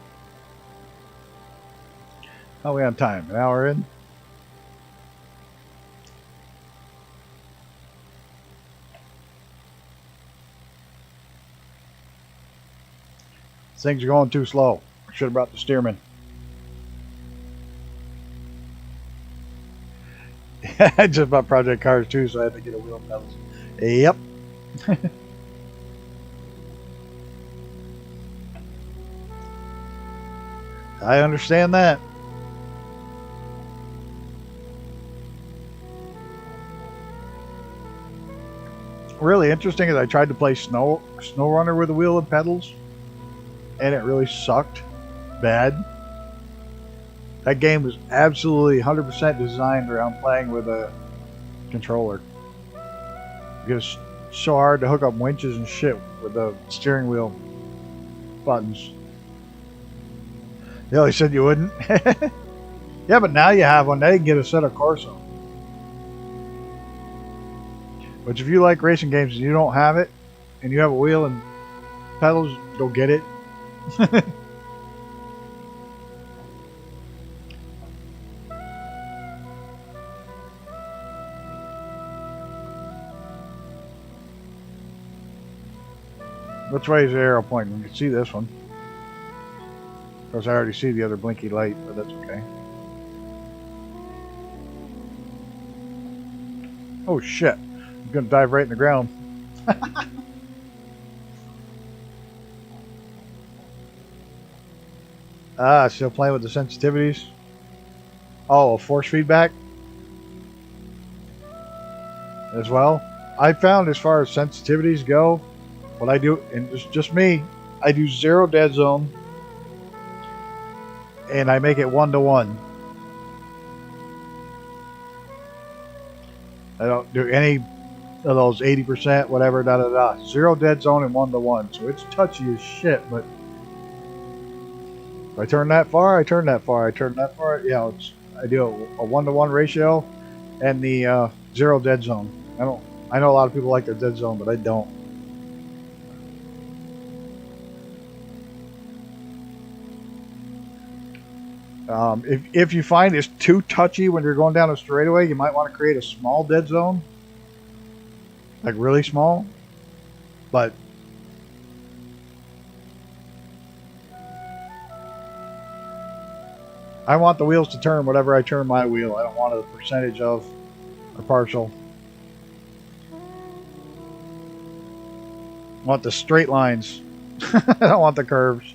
[SPEAKER 3] How are we on time? An hour in? Things are going too slow. I should have brought the steerman. I just bought project cars too, so I had to get a wheel and pedals. Yep. I understand that. Really interesting is I tried to play Snow Runner with the wheel and pedals, and it really sucked bad. That game was absolutely 100% designed around playing with a controller. Because it's so hard to hook up winches and shit with the steering wheel buttons. You always said you wouldn't. Yeah, but now you have one. Now you can get a set of Corso. But if you like racing games and you don't have it, and you have a wheel and pedals, go get it. Which way is the arrow pointing? You can see this one. Of course, I already see the other blinky light, but that's okay. Oh shit! I'm gonna dive right in the ground. Still playing with the sensitivities. Oh, force feedback as well. I found as far as sensitivities go, what I do, and it's just me, I do 0 dead zone, and I make it 1-to-1. I don't do any of those 80%, whatever, da da da. 0 dead zone and 1-to-1. So it's touchy as shit, but if I turn that far, I turn that far, I turn that far. Yeah, I do a 1-to-1 ratio and the 0 dead zone. I know a lot of people like their dead zone, but I don't. If you find it's too touchy when you're going down a straightaway, you might want to create a small dead zone, like really small. But I want the wheels to turn whatever I turn my wheel. I don't want a percentage of or partial. I want the straight lines. I don't want the curves.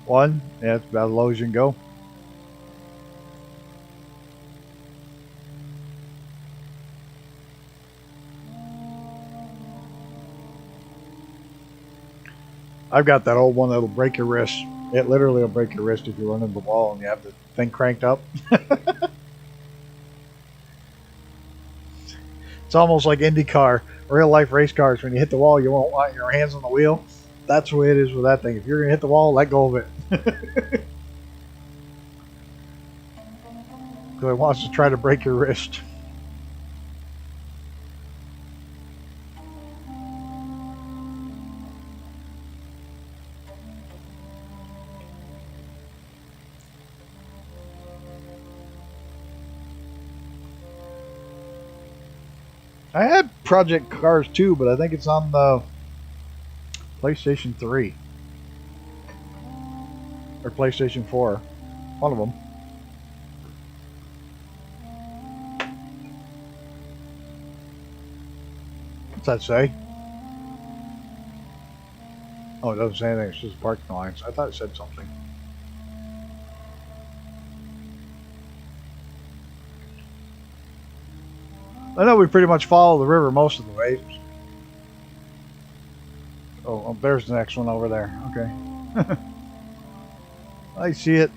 [SPEAKER 3] One, yeah, it's about as low as you can go. I've got that old one that'll break your wrist. It literally will break your wrist if you run into the wall and you have the thing cranked up. It's almost like IndyCar, real life race cars. When you hit the wall, you won't want your hands on the wheel. That's the way it is with that thing. If you're going to hit the wall, let go of it. Because it wants to try to break your wrist. I had Project Cars 2, but I think it's on the PlayStation 3 or PlayStation 4, one of them. What's that say? Oh, it doesn't say anything. It's just parking lines. I thought it said something. I know we pretty much follow the river most of the way. Oh, there's the next one over there. Okay. I see it.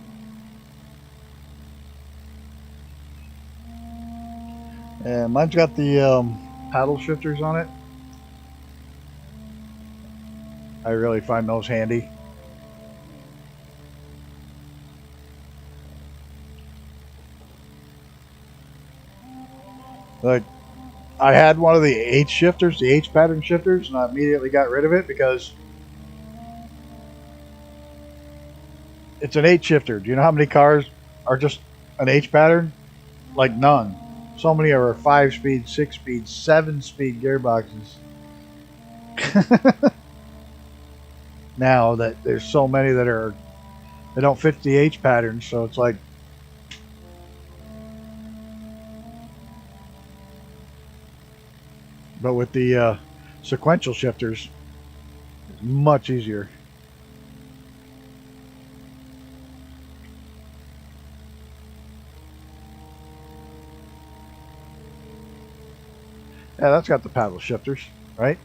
[SPEAKER 3] And mine's got the paddle shifters on it. I really find those handy. Like, I had one of the H shifters, the H pattern shifters, and I immediately got rid of it because it's an H shifter. Do you know how many cars are just an H pattern? Like none. So many are 5-speed, 6-speed, 7-speed gearboxes. Now that there's so many that they don't fit the H pattern, so it's like, but with the sequential shifters, it's much easier. Yeah, that's got the paddle shifters, right?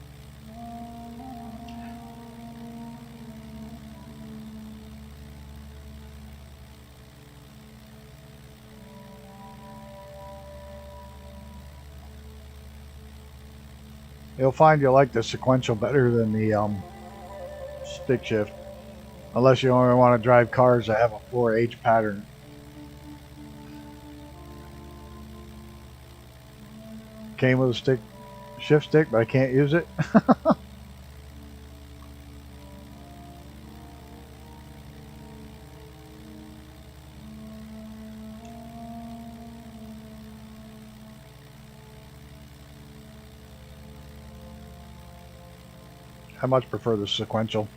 [SPEAKER 3] You'll find you like the sequential better than the stick shift, unless you only want to drive cars that have a 4H pattern. Came with a shift stick, but I can't use it. I much prefer the sequential.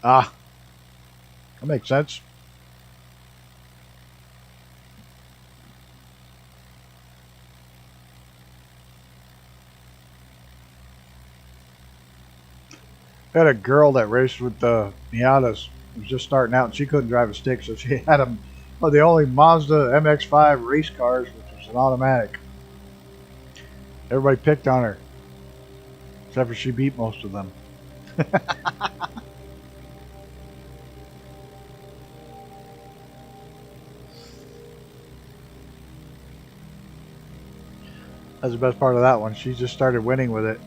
[SPEAKER 3] Ah, that makes sense. I had a girl that raced with the Miatas. Was just starting out, and she couldn't drive a stick, so she had them. Well, the only Mazda MX-5 race cars, which was an automatic. Everybody picked on her, except for she beat most of them. That's the best part of that one. She just started winning with it.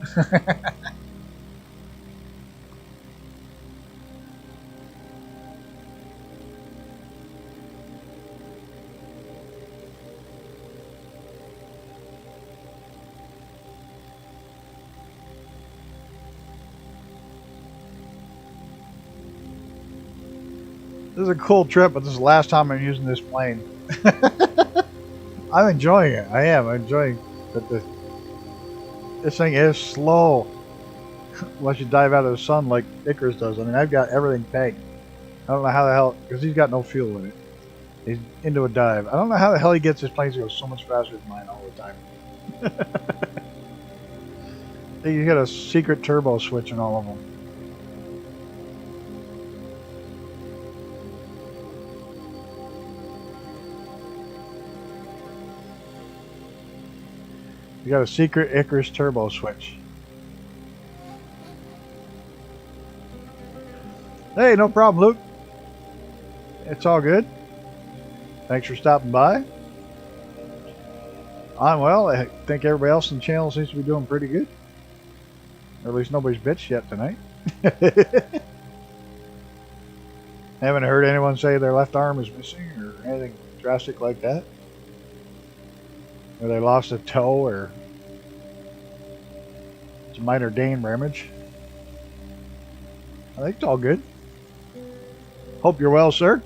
[SPEAKER 3] This is a cool trip, but this is the last time I'm using this plane. I'm enjoying it. I am. I'm enjoying it. But this thing is slow. Unless you dive out of the sun like Icarus does. I mean, I've got everything pegged. I don't know how the hell, because he's got no fuel in it. He's into a dive. I don't know how the hell he gets his planes to go so much faster than mine all the time. You got a secret turbo switch in all of them. You got a secret Icarus turbo switch. Hey, no problem, Luke. It's all good. Thanks for stopping by. I'm well. I think everybody else in the channel seems to be doing pretty good. Or at least nobody's bitched yet tonight. Haven't heard anyone say their left arm is missing or anything drastic like that. Or they lost a toe, or it's a minor dame damage. I think it's all good. Hope you're well, sir.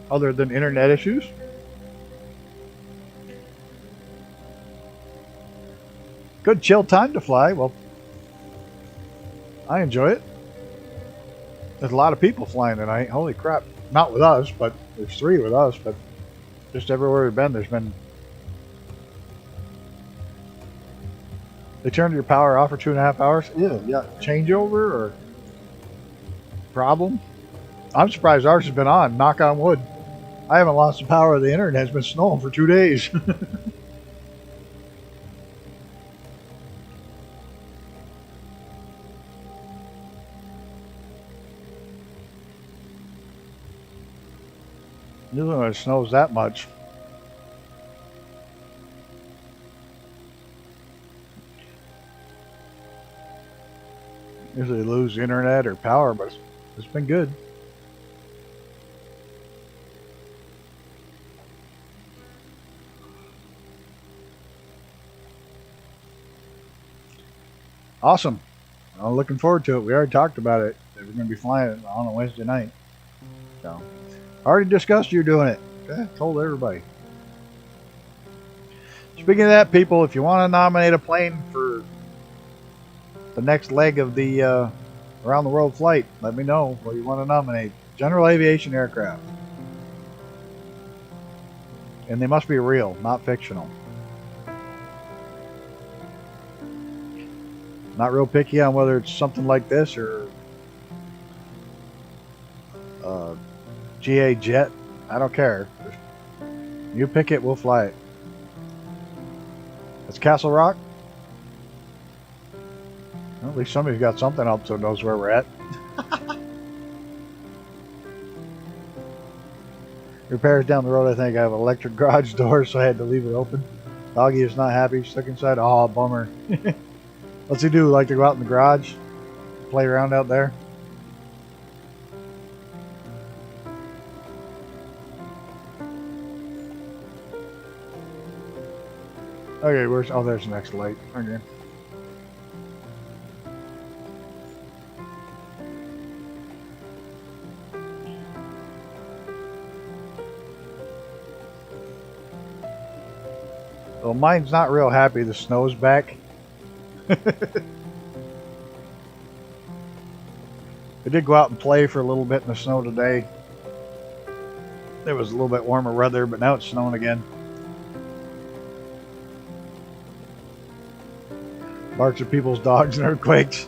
[SPEAKER 3] Other than internet issues. Good chill time to fly. Well, I enjoy it. There's a lot of people flying tonight. Holy crap. Not with us, but there's 3 with us, but Just everywhere we've been, there's been... They turned your power off for 2.5 hours? Yeah. Changeover or problem? I'm surprised ours has been on, knock on wood. I haven't lost the power of the internet. It's been snowing for 2 days. Usually when it snows that much. Usually lose internet or power, but it's been good. Awesome. I'm looking forward to it. We already talked about it. We're going to be flying it on a Wednesday night. So, already discussed you doing it. Okay, told everybody. Speaking of that, people, if you want to nominate a plane for the next leg of the around the world flight, let me know what you want to nominate. General aviation aircraft. And they must be real, not fictional. Not real picky on whether it's something like this or GA jet. I don't care. You pick it, we'll fly it. That's Castle Rock. Well, at least somebody's got something up so knows where we're at. Repairs down the road. I think I have an electric garage door, so I had to leave it open. Doggy is not happy. Stuck inside. Oh, bummer. What's he do? Like to go out in the garage? Play around out there? Okay, where's... Oh, there's the next light. Okay. Well, mine's not real happy the snow's back. I did go out and play for a little bit in the snow today. It was a little bit warmer weather, but now it's snowing again. Barks at people's dogs and earthquakes.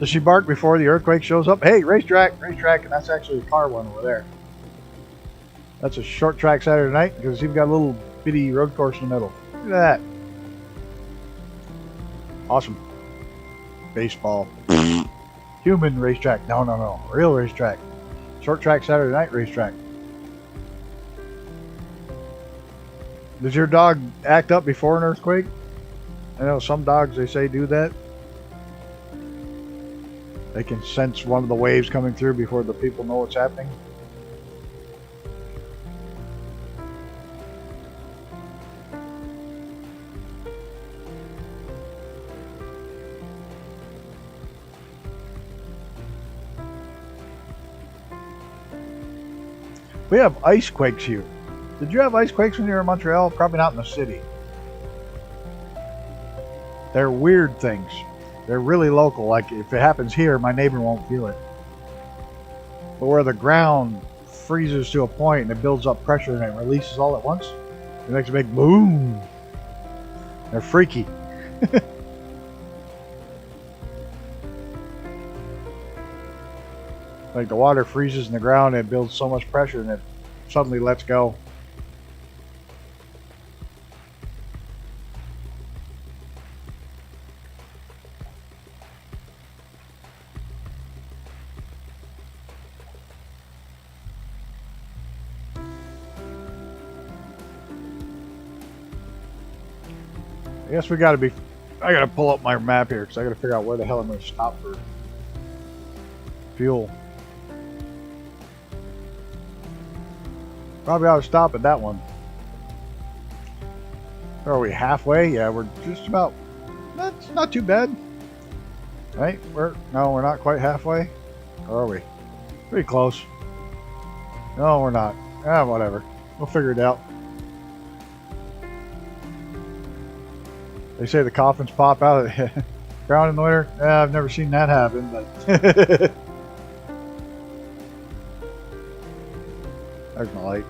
[SPEAKER 3] Does she bark before the earthquake shows up? Hey, racetrack, racetrack, and that's actually a car one over there. That's a short track Saturday night because you've got a little bitty road course in the middle. Look at that. Awesome. Baseball. Human racetrack. No. Real racetrack. Short track Saturday night racetrack. Does your dog act up before an earthquake? I know some dogs, they say, do that. They can sense one of the waves coming through before the people know what's happening. We have ice quakes here. Did you have ice quakes when you were in Montreal? Probably not in the city. They're weird things. They're really local. Like if it happens here, my neighbor won't feel it. But where the ground freezes to a point and it builds up pressure and it releases all at once, it makes a big boom. They're freaky. Like the water freezes in the ground and it builds so much pressure and it suddenly lets go. I guess we gotta be... I gotta pull up my map here because I gotta figure out where the hell I'm gonna stop for fuel. Probably ought to stop at that one. Are we halfway? Yeah, we're just about... That's not too bad. Right? No, we're not quite halfway. Or are we? Pretty close. No, we're not. Ah, whatever. We'll figure it out. They say the coffins pop out of the ground in the winter. Yeah, I've never seen that happen, but... There's my light.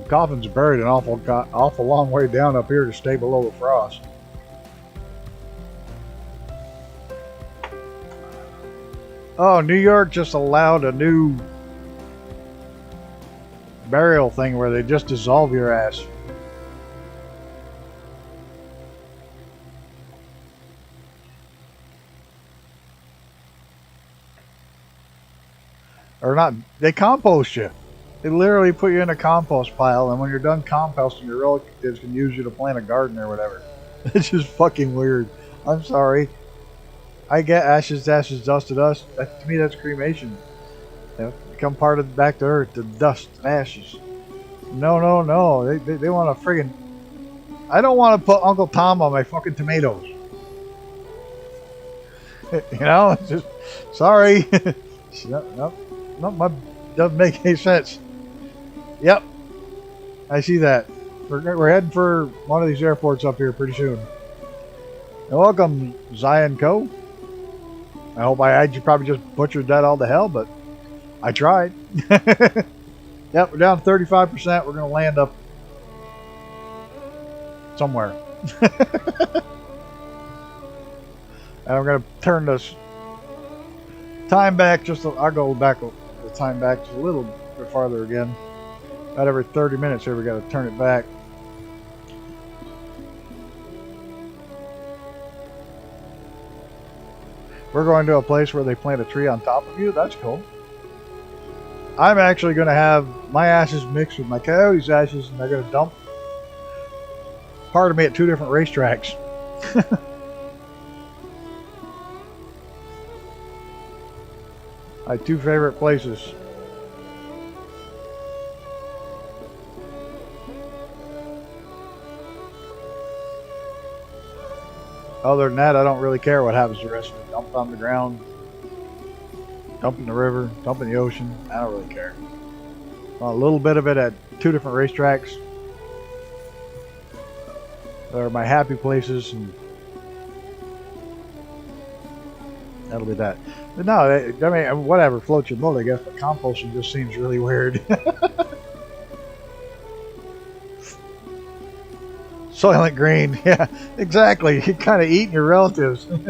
[SPEAKER 3] Coffin's buried an awful long way down up here to stay below the frost. Oh, New York just allowed a new burial thing where they just dissolve your ass. Or not, they compost you. They literally put you in a compost pile, and when you're done composting, your relatives can use you to plant a garden or whatever. It's just fucking weird. I'm sorry. I get ashes to ashes, dust to dust. To me, that's cremation. You know, become part of back to earth, the dust and ashes. No, no, no. They want to friggin'... I don't want to put Uncle Tom on my fucking tomatoes. You know, it's just... Sorry. Nope, doesn't make any sense. Yep. I see that. We're heading for one of these airports up here pretty soon. And welcome, Zion Co. I hope you probably just butchered that all to hell, but I tried. Yep, we're down 35%. We're going to land up somewhere. And I'm going to turn this time back I'll go back the time back just a little bit farther again. About every 30 minutes here we got to turn it back. We're going to a place where they plant a tree on top of you. That's cool. I'm actually going to have my ashes mixed with my coyote's ashes, and they're going to dump part of me at 2 different racetracks. My 2 favorite places. Other than that, I don't really care what happens to the rest of it. Dump on the ground, dump in the river, dump in the ocean. I don't really care. A little bit of it at 2 different racetracks. They're my happy places, and that'll be that. But no, I mean, whatever floats your boat, I guess. But composting just seems really weird. Soylent Green, yeah, exactly. You're kind of eating your relatives. And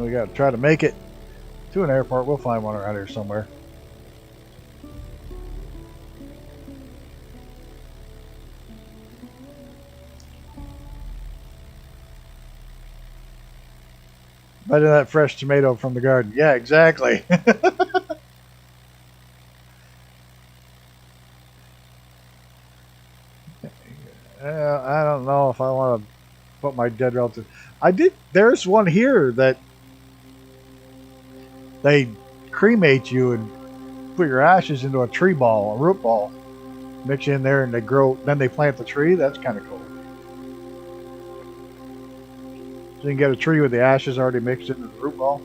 [SPEAKER 3] we got to try to make it to an airport. We'll find one around here somewhere. Better than that fresh tomato from the garden. Yeah, exactly. I don't know if I want to put my dead relative. There's one here that they cremate you and put your ashes into a tree ball, a root ball. Mix you in there and they grow. Then they plant the tree. That's kind of cool. So you can get a tree with the ashes already mixed into the root ball.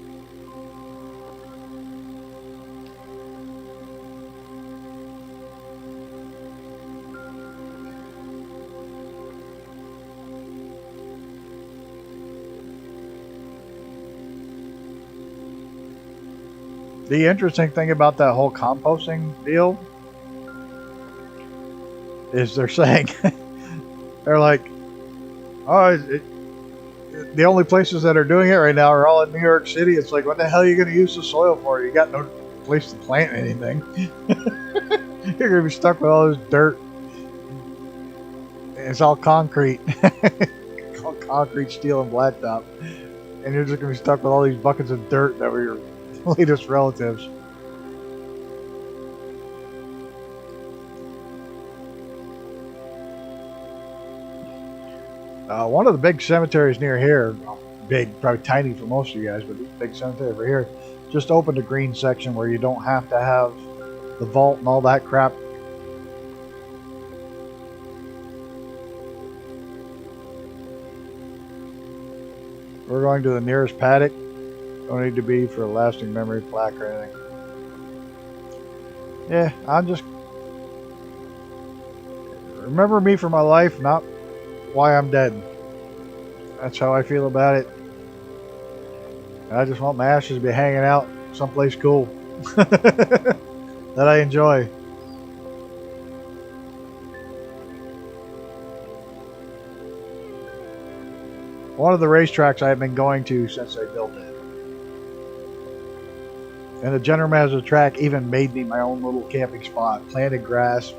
[SPEAKER 3] The interesting thing about that whole composting deal is they're saying, they're like, oh, the only places that are doing it right now are all in New York City. It's like, what the hell are you going to use the soil for? You got no place to plant anything. You're going to be stuck with all this dirt. It's all concrete. All concrete, steel, and blacktop. And you're just going to be stuck with all these buckets of dirt that were your latest relatives. One of the big cemeteries near here, big, probably tiny for most of you guys, but this big cemetery over here, just opened a green section where you don't have to have the vault and all that crap. We're going to the nearest paddock. Don't need to be for a lasting memory plaque or anything. Yeah, I'm just... Remember me for my life, not why I'm dead. That's how I feel about it. I just want my ashes to be hanging out someplace cool that I enjoy. One of the racetracks I've been going to since they built it. And the General Manager track even made me my own little camping spot. Planted grass,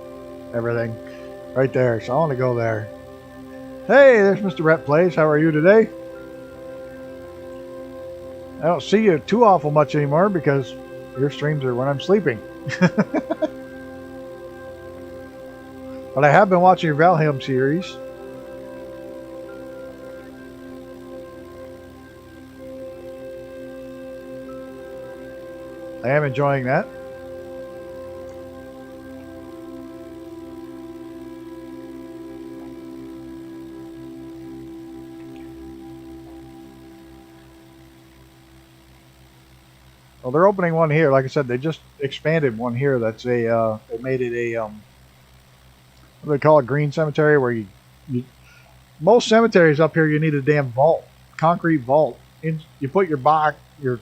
[SPEAKER 3] everything. Right there. So I want to go there. Hey, there's Mr. Rhett Plays. How are you today? I don't see you too awful much anymore because your streams are when I'm sleeping. But I have been watching your Valheim series. I am enjoying that. Well, they're opening one here. Like I said, they just expanded one here. That's a they made it a what do they call it? Green cemetery, where you most cemeteries up here you need a damn vault, concrete vault. You put your box, your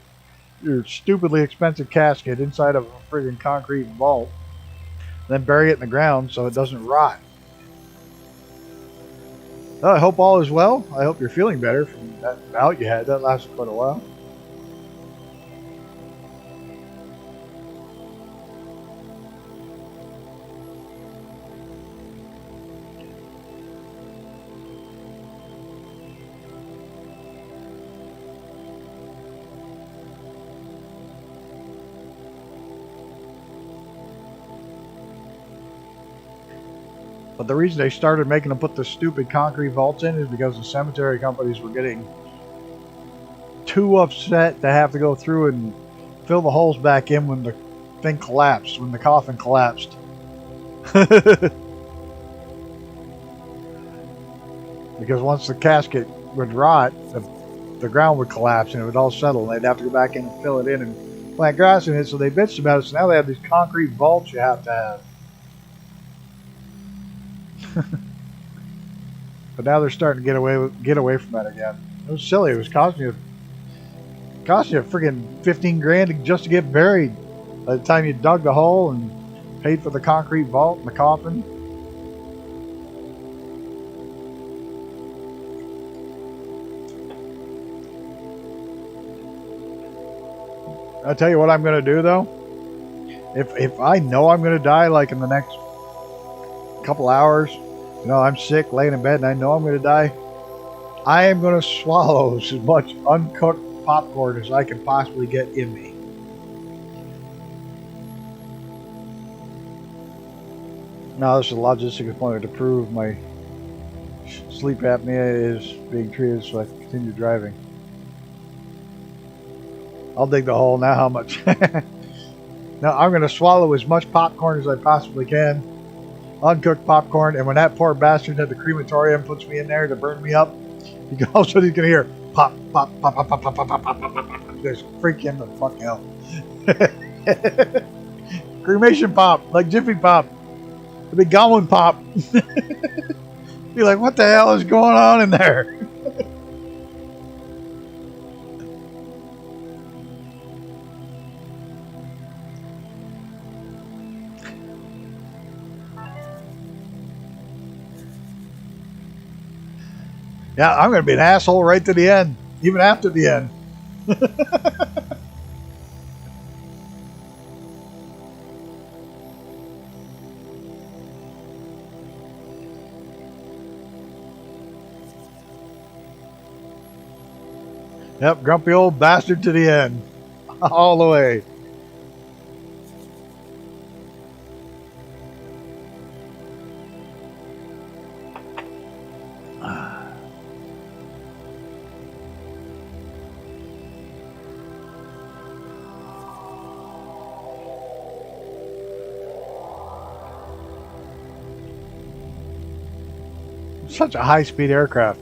[SPEAKER 3] stupidly expensive casket inside of a friggin' concrete vault, then bury it in the ground so it doesn't rot. Well, I hope all is well. I hope you're feeling better from that bout you had. That lasted quite a while. But the reason they started making them put the stupid concrete vaults in is because the cemetery companies were getting too upset to have to go through and fill the holes back in when the thing collapsed, when the coffin collapsed. Because once the casket would rot, the ground would collapse and it would all settle. And they'd have to go back in and fill it in and plant grass in it. So they bitched about it. So now they have these concrete vaults you have to have. But now they're starting to get away from that again. It was silly. It was costing you friggin' 15 grand just to get buried. By the time you dug the hole and paid for the concrete vault and the coffin. I'll tell you what I'm gonna do though. If I know I'm gonna die like in the next couple hours, you know, I'm sick, laying in bed, and I know I'm going to die, I am going to swallow as much uncooked popcorn as I can possibly get in me. Now, this is a logistical point to prove my sleep apnea is being treated so I can continue driving. I'll dig the hole now. How much? Now, I'm going to swallow as much popcorn as I possibly can. Uncooked popcorn, and when that poor bastard at the crematorium puts me in there to burn me up, he goes, all of a sudden he's gonna hear pop, pop, pop, pop, pop, pop, pop, pop, pop, pop, pop, pop. Just freak him the fuck out. Cremation pop, like Jiffy Pop, the big Goblin pop. Be like, what the hell is going on in there? Yeah, I'm going to be an asshole right to the end, even after the end. Yep, grumpy old bastard to the end. All the way. Such a high-speed aircraft.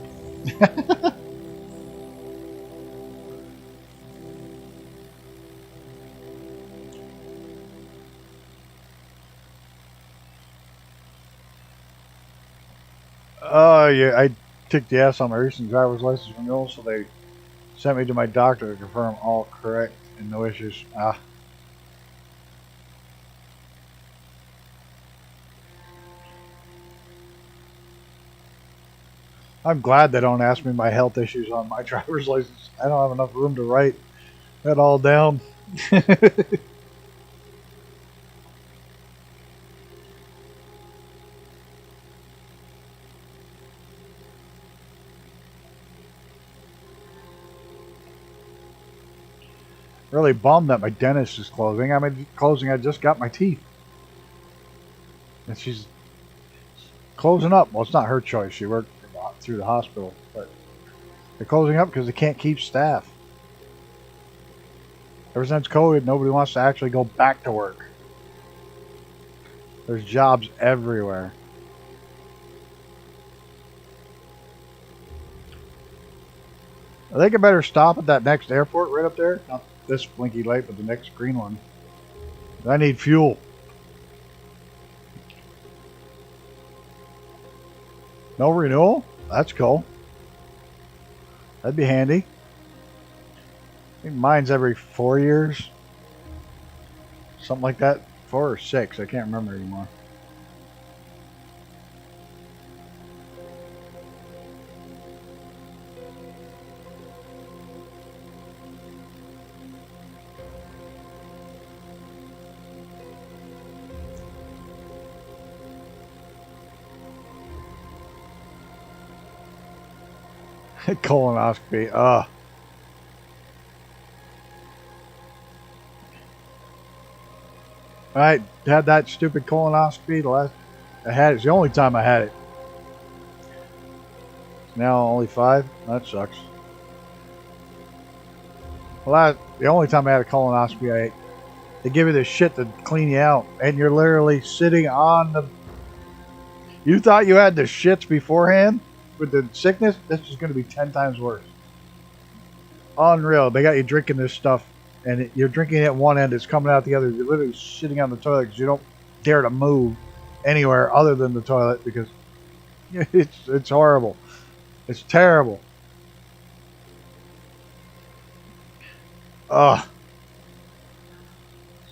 [SPEAKER 3] Oh, yeah, I took the S on my recent driver's license renewal, so they sent me to my doctor to confirm all correct and no issues. I'm glad they don't ask me my health issues on my driver's license. I don't have enough room to write that all down. Really bummed that my dentist is closing. I mean, closing. I just got my teeth, and she's closing up. Well, it's not her choice. She worked through the hospital, but they're closing up because they can't keep staff. Ever since COVID, nobody wants to actually go back to work. There's jobs everywhere. I think I better stop at that next airport right up there. Not this blinky light, but the next green one. I need fuel. No renewal? That's cool. That'd be handy. I think mine's every 4 years. Something like that. 4 or 6. I can't remember anymore. Colonoscopy. I had that stupid colonoscopy. I had it. It's the only time I had it. It's now only 5. That sucks. Well, the only time I had a colonoscopy, they give you this shit to clean you out, and you're literally sitting on the. You thought you had the shits beforehand with the sickness. This is going to be 10 times worse. Unreal. They got you drinking this stuff, and you're drinking it at one end. It's coming out the other. You're literally sitting on the toilet because you don't dare to move anywhere other than the toilet because it's horrible. It's terrible. Ugh.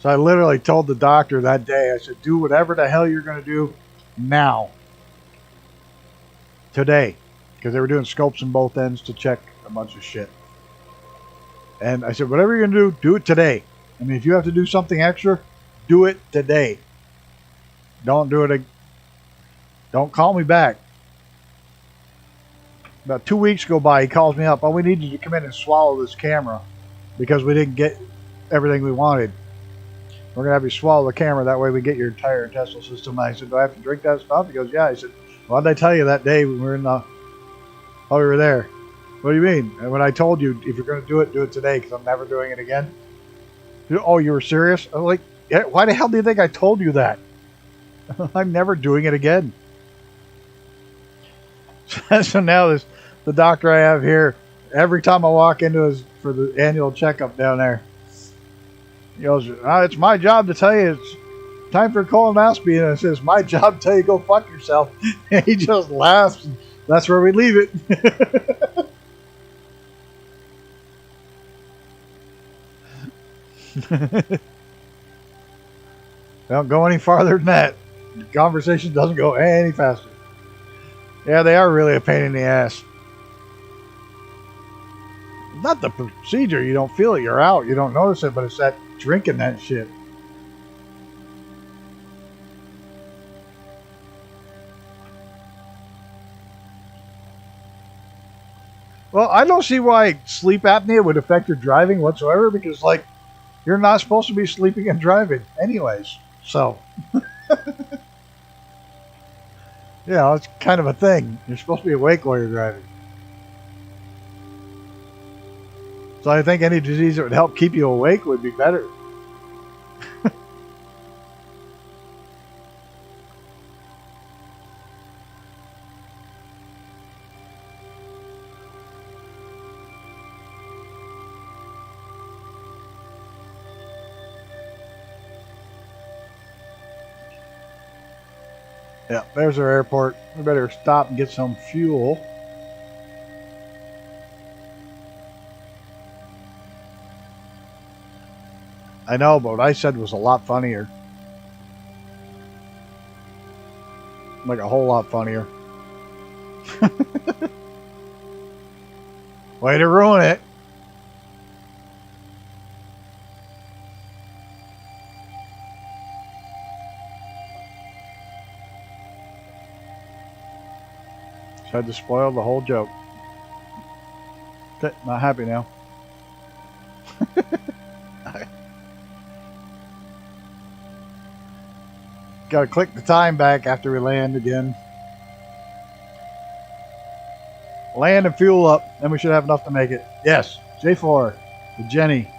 [SPEAKER 3] So I literally told the doctor that day, I said, do whatever the hell you're going to do now. Today. Because they were doing scopes on both ends to check a bunch of shit. And I said, whatever you're going to do it today. I mean, if you have to do something extra, do it today. Don't do it. Don't call me back. About 2 weeks go by, he calls me up. Oh, we need you to come in and swallow this camera because we didn't get everything we wanted. We're going to have you swallow the camera. That way we get your entire intestinal system. And I said, do I have to drink that stuff? He goes, yeah. I said, well, what did I tell you that day when we were in the... Oh, we were there. What do you mean? And when I told you, if you're going to do it today because I'm never doing it again. Oh, you were serious? I was like, yeah, why the hell do you think I told you that? I'm never doing it again. So now the doctor I have here, every time I walk into for the annual checkup down there, he goes, it's my job to tell you it's time for a colonoscopy. And I says, my job to tell you go fuck yourself. And he just laughs. And that's where we leave it. Don't go any farther than that. The conversation doesn't go any faster. Yeah, they are really a pain in the ass. Not the procedure. You don't feel it. You're out. You don't notice it, but it's that drinking that shit. Well, I don't see why sleep apnea would affect your driving whatsoever because, like, you're not supposed to be sleeping and driving anyways. So, yeah, it's kind of a thing. You're supposed to be awake while you're driving. So I think any disease that would help keep you awake would be better. Yeah, there's our airport. We better stop and get some fuel. I know, but what I said was a lot funnier. Like a whole lot funnier. Way to ruin it. Tried to spoil the whole joke. Okay, not happy now. Gotta click the time back after we land again. Land and fuel up, then we should have enough to make it. Yes, J4, the Jenny.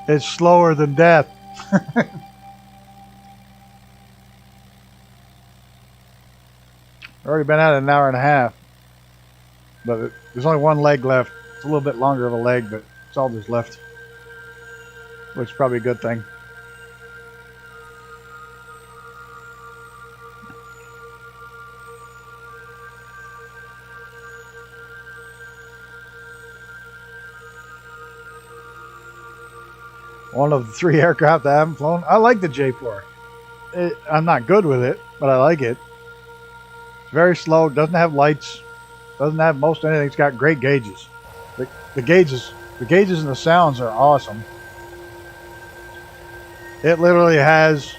[SPEAKER 3] It's slower than death. Already been at it an hour and a half. But there's only one leg left. It's a little bit longer of a leg, but it's all there's left. Which is probably a good thing. One of the 3 aircraft I haven't flown. I like the J4. I'm not good with it, but I like it. It's very slow. Doesn't have lights. Doesn't have most anything. It's got great gauges. The gauges and the sounds are awesome. It literally has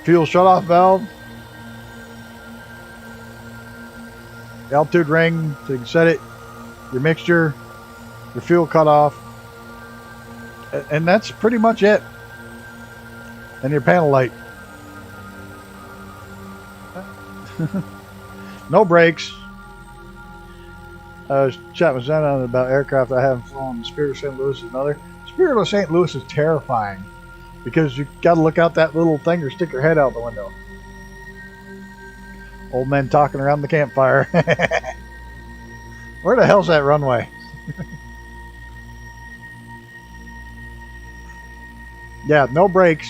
[SPEAKER 3] fuel shutoff valve, altitude ring, so you can set it, your mixture, your fuel cutoff, and that's pretty much it. And your panel light. No brakes. I was chatting with Zenon about aircraft I haven't flown. Spirit of St. Louis is another. Spirit of St. Louis is terrifying because you got to look out that little thing or stick your head out the window. Old men talking around the campfire. Where the hell's that runway? Yeah, no brakes.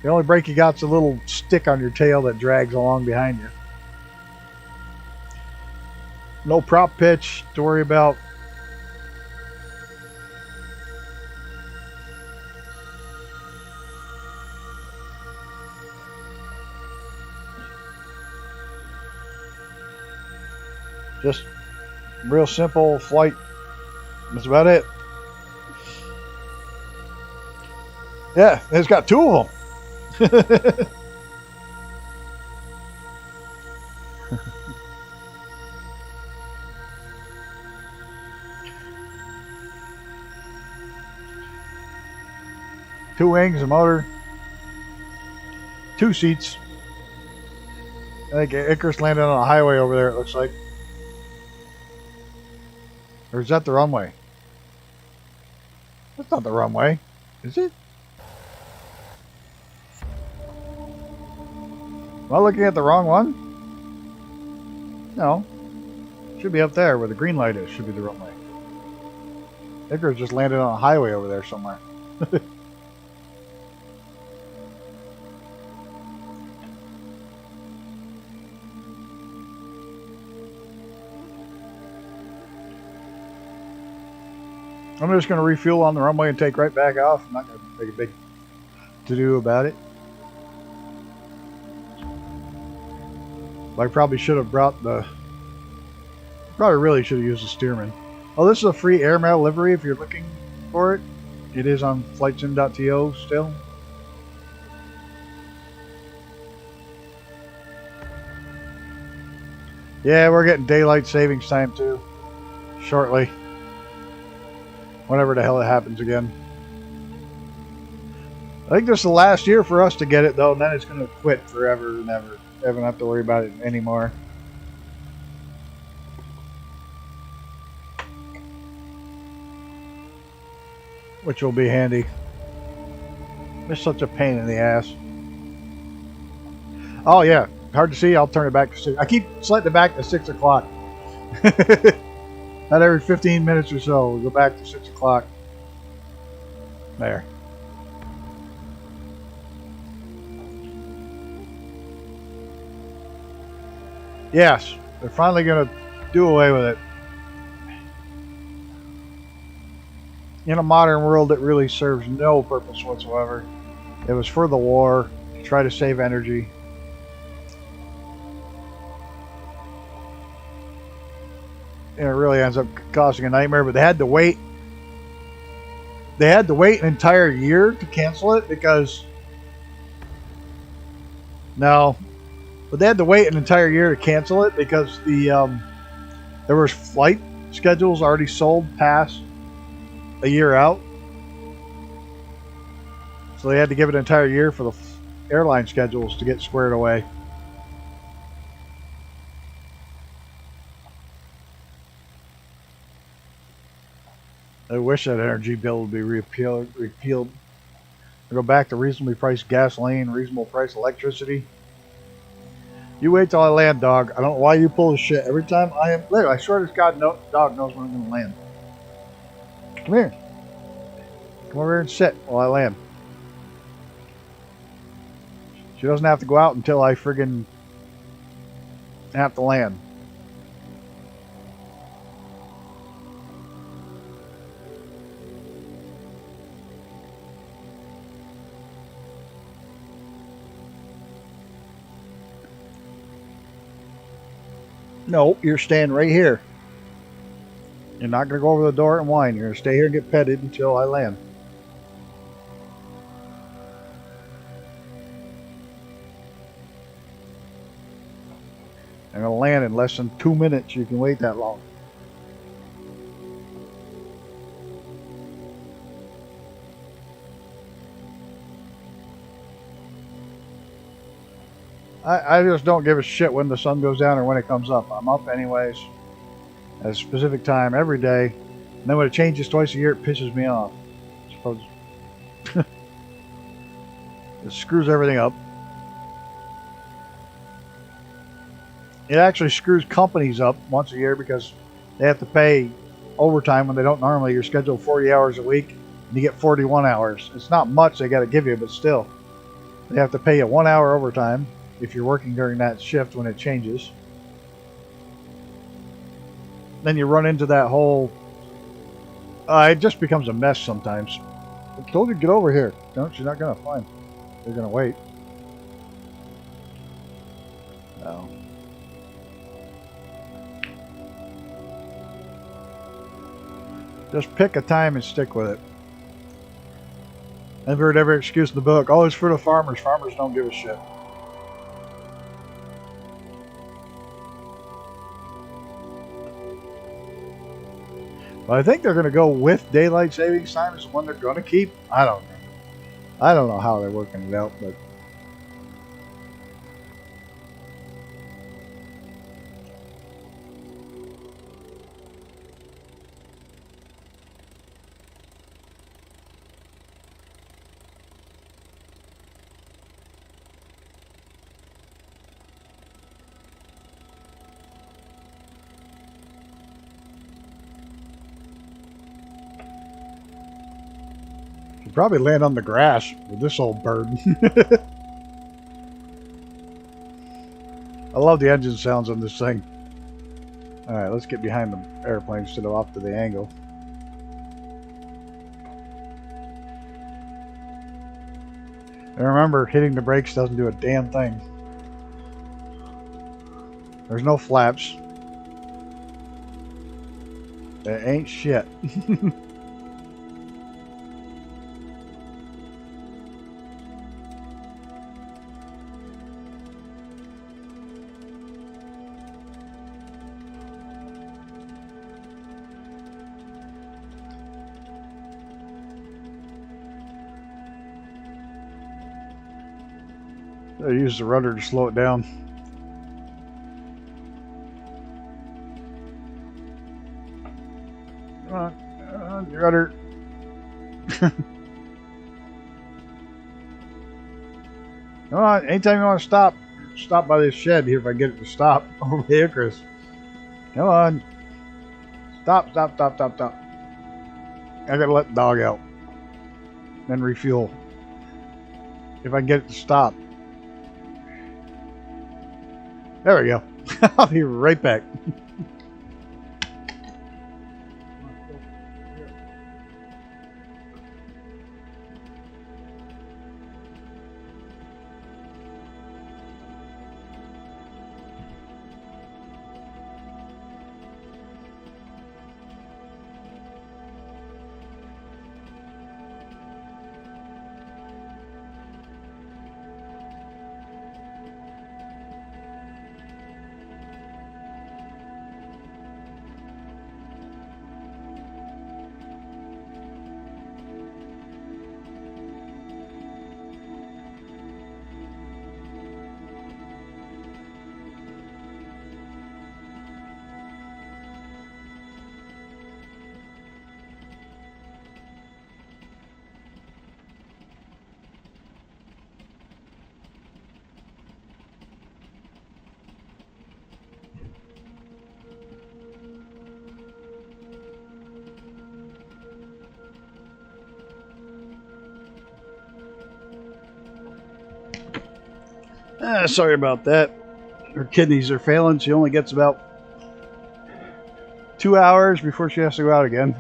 [SPEAKER 3] The only brake you got's a little stick on your tail that drags along behind you. No prop pitch to worry about. Just real simple flight. That's about it. Yeah, it's got 2 of them. 2 wings, a motor, 2 seats. I think Icarus landed on a highway over there, it looks like. Or is that the runway? That's not the runway, is it? Am I looking at the wrong one? No. Should be up there where the green light is. Should be the runway. Icarus just landed on a highway over there somewhere. I'm just going to refuel on the runway and take right back off. I'm not going to make a big to-do about it. I probably should have brought the... Probably really should have used the Stearman. Oh, this is a free airmail livery if you're looking for it. It is on flightsim.to still. Yeah, we're getting daylight savings time too. Shortly. Whenever the hell it happens again. I think this is the last year for us to get it though, and then it's going to quit forever and ever. I don't have to worry about it anymore. Which will be handy. It's such a pain in the ass. Oh yeah, hard to see. I'll turn it back to 6. I keep sliding it back to 6 o'clock. Not every 15 minutes or so, we'll go back to 6 o'clock. There. Yes, they're finally going to do away with it. In a modern world that really serves no purpose whatsoever. It was for the war, to try to save energy. And it really ends up causing a nightmare, but they had to wait. They had to wait an entire year to cancel it because... No. But they had to wait an entire year to cancel it because there was flight schedules already sold past a year out. So they had to give it an entire year for the airline schedules to get squared away. I wish that energy bill would be repealed. Go back to reasonably priced gasoline, reasonable priced electricity. You wait till I land, dog. I don't know why you pull this shit every time I am. Look, I swear this dog knows when I'm going to land. Come here. Come over here and sit while I land. She doesn't have to go out until I friggin' have to land. No, you're staying right here. You're not going to go over the door and whine. You're going to stay here and get petted until I land. I'm going to land in less than 2 minutes. You can wait that long. I just don't give a shit when the sun goes down or when it comes up. I'm up anyways at a specific time every day. And then when it changes twice a year, it pisses me off. I suppose. It screws everything up. It actually screws companies up once a year because they have to pay overtime when they don't normally. You're scheduled 40 hours a week and you get 41 hours. It's not much they got to give you, but still. They have to pay you 1 hour overtime if you're working during that shift when it changes. Then you run into that whole... it just becomes a mess sometimes. I told you to get over here. Don't, you're not going to find. You're going to wait. No. Just pick a time and stick with it. I've heard every excuse in the book. Oh, it's for the farmers. Farmers don't give a shit. But I think they're going to go with daylight savings time is the one they're going to keep. I don't know. I don't know how they're working it out, but... probably land on the grass with this old bird. I love the engine sounds on this thing. Alright, let's get behind the airplane instead of off to the angle. And remember, hitting the brakes doesn't do a damn thing. There's no flaps. It ain't shit. I use the rudder to slow it down. Come on, rudder. Come on, anytime you want to stop by this shed here if I get it to stop over the Icarus. Come on. Stop. I gotta let the dog out. Then refuel. If I can get it to stop. There we go. I'll be right back. Sorry about that. Her kidneys are failing. She only gets about 2 hours before she has to go out again.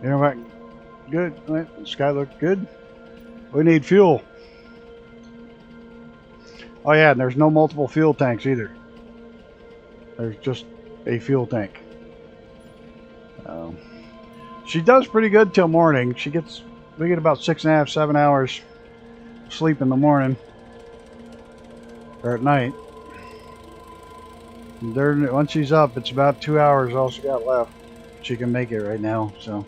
[SPEAKER 3] You know what? Good. The sky looked good. We need fuel. Oh yeah, and there's no multiple fuel tanks either. There's just a fuel tank. She does pretty good till morning. We get about 6.5, 7 hours sleep in the morning or at night. And once she's up, it's about 2 hours all she got left. She can make it right now. So.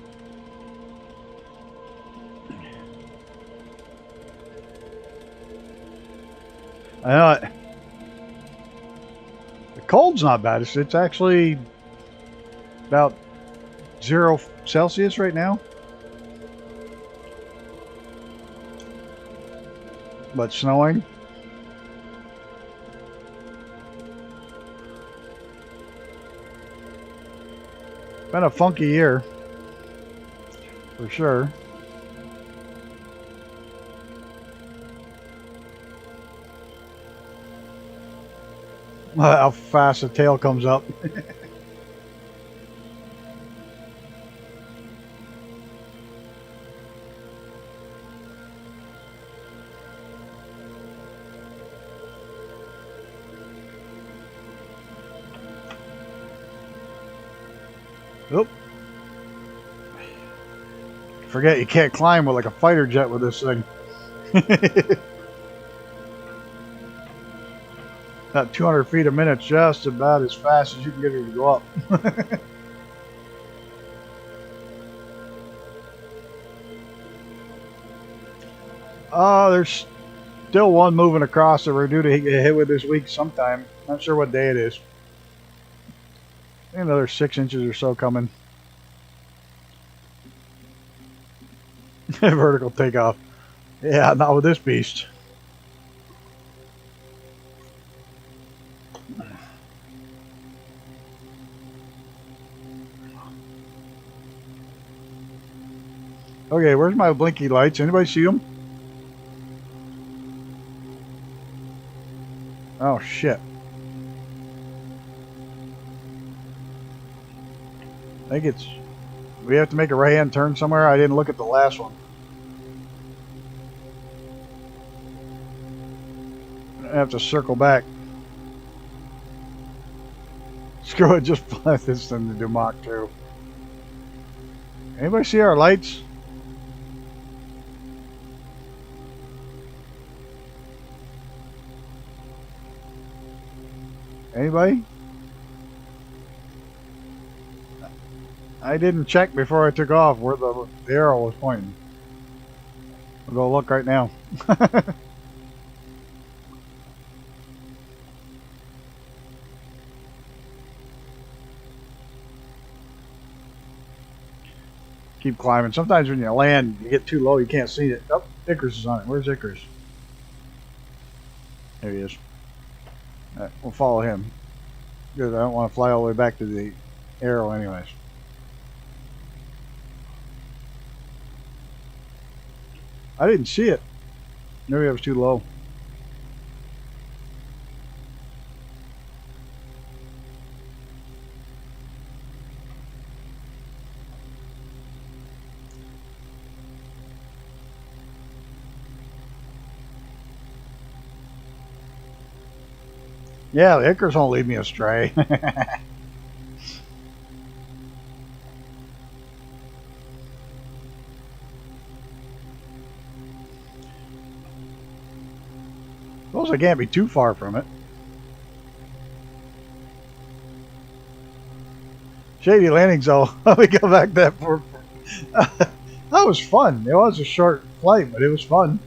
[SPEAKER 3] I know it. The cold's not bad. It's actually about 0 Celsius right now. But snowing. Been a funky year. For sure. How fast the tail comes up. Oop. Forget you can't climb with like a fighter jet with this thing. About 200 feet a minute, just about as fast as you can get her to go up. There's still one moving across that we're due to get hit with this week sometime. Not sure what day it is. Another 6 inches or so coming. Vertical takeoff. Yeah, not with this beast. Okay, where's my blinky lights? Anybody see them? Oh, shit. I think it's... We have to make a right-hand turn somewhere? I didn't look at the last one. I have to circle back. Screw it, just fly this thing to do Mach 2. Anybody see our lights? Anybody? I didn't check before I took off where the arrow was pointing. I'll go look right now. Keep climbing. Sometimes when you land, you get too low, you can't see it. Oh, Icarus is on it. Where's Icarus? There he is. Alright, we'll follow him. Because I don't want to fly all the way back to the arrow anyways. I didn't see it. Maybe I was too low. Yeah, the Icarus won't lead me astray. Suppose I can't be too far from it. Shady landings, though. Let me go back to that. That was fun. It was a short flight, but it was fun.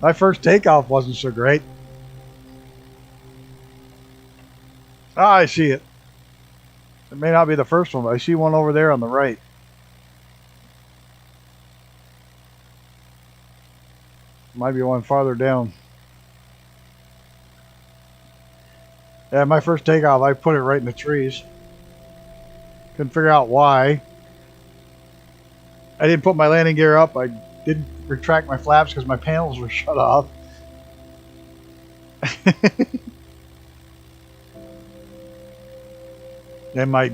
[SPEAKER 3] My first takeoff wasn't so great. Ah, I see it. It may not be the first one, but I see one over there on the right. Might be one farther down. Yeah, my first takeoff, I put it right in the trees. Couldn't figure out why. I didn't put my landing gear up. I didn't retract my flaps because my panels were shut off. And I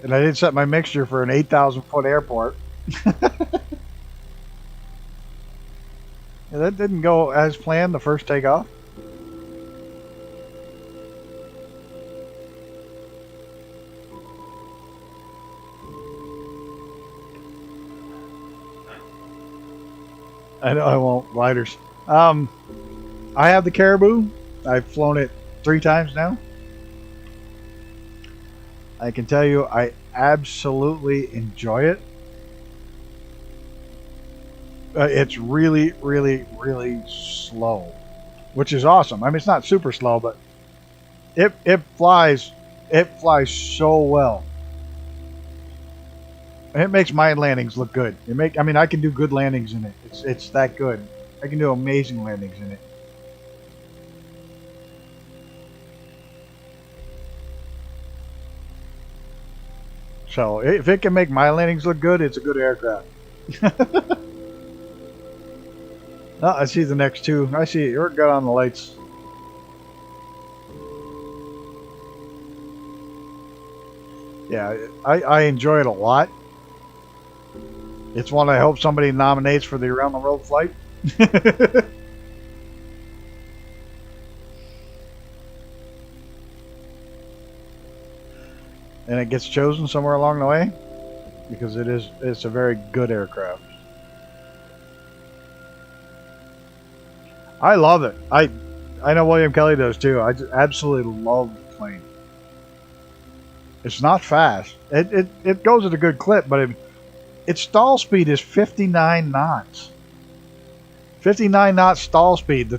[SPEAKER 3] did set my mixture for an 8,000 foot airport. Yeah, that didn't go as planned the first takeoff. I know I won't. Gliders. I have the Caribou. I've flown it 3 times now. I can tell you I absolutely enjoy it. It's really, really, really slow, which is awesome. I mean, it's not super slow, but it flies so well. And it makes my landings look good. I mean, I can do good landings in it. It's that good. I can do amazing landings in it. So if it can make my landings look good, it's a good aircraft. Oh, I see the next two. I see it. You're good on the lights. Yeah, I enjoy it a lot. It's one I hope somebody nominates for the Around the World flight. And it gets chosen somewhere along the way because it's a very good aircraft. I love it. I know William Kelly does too. I just absolutely love the plane. It's not fast. It goes at a good clip, but its stall speed is 59 knots. 59 knots stall speed. The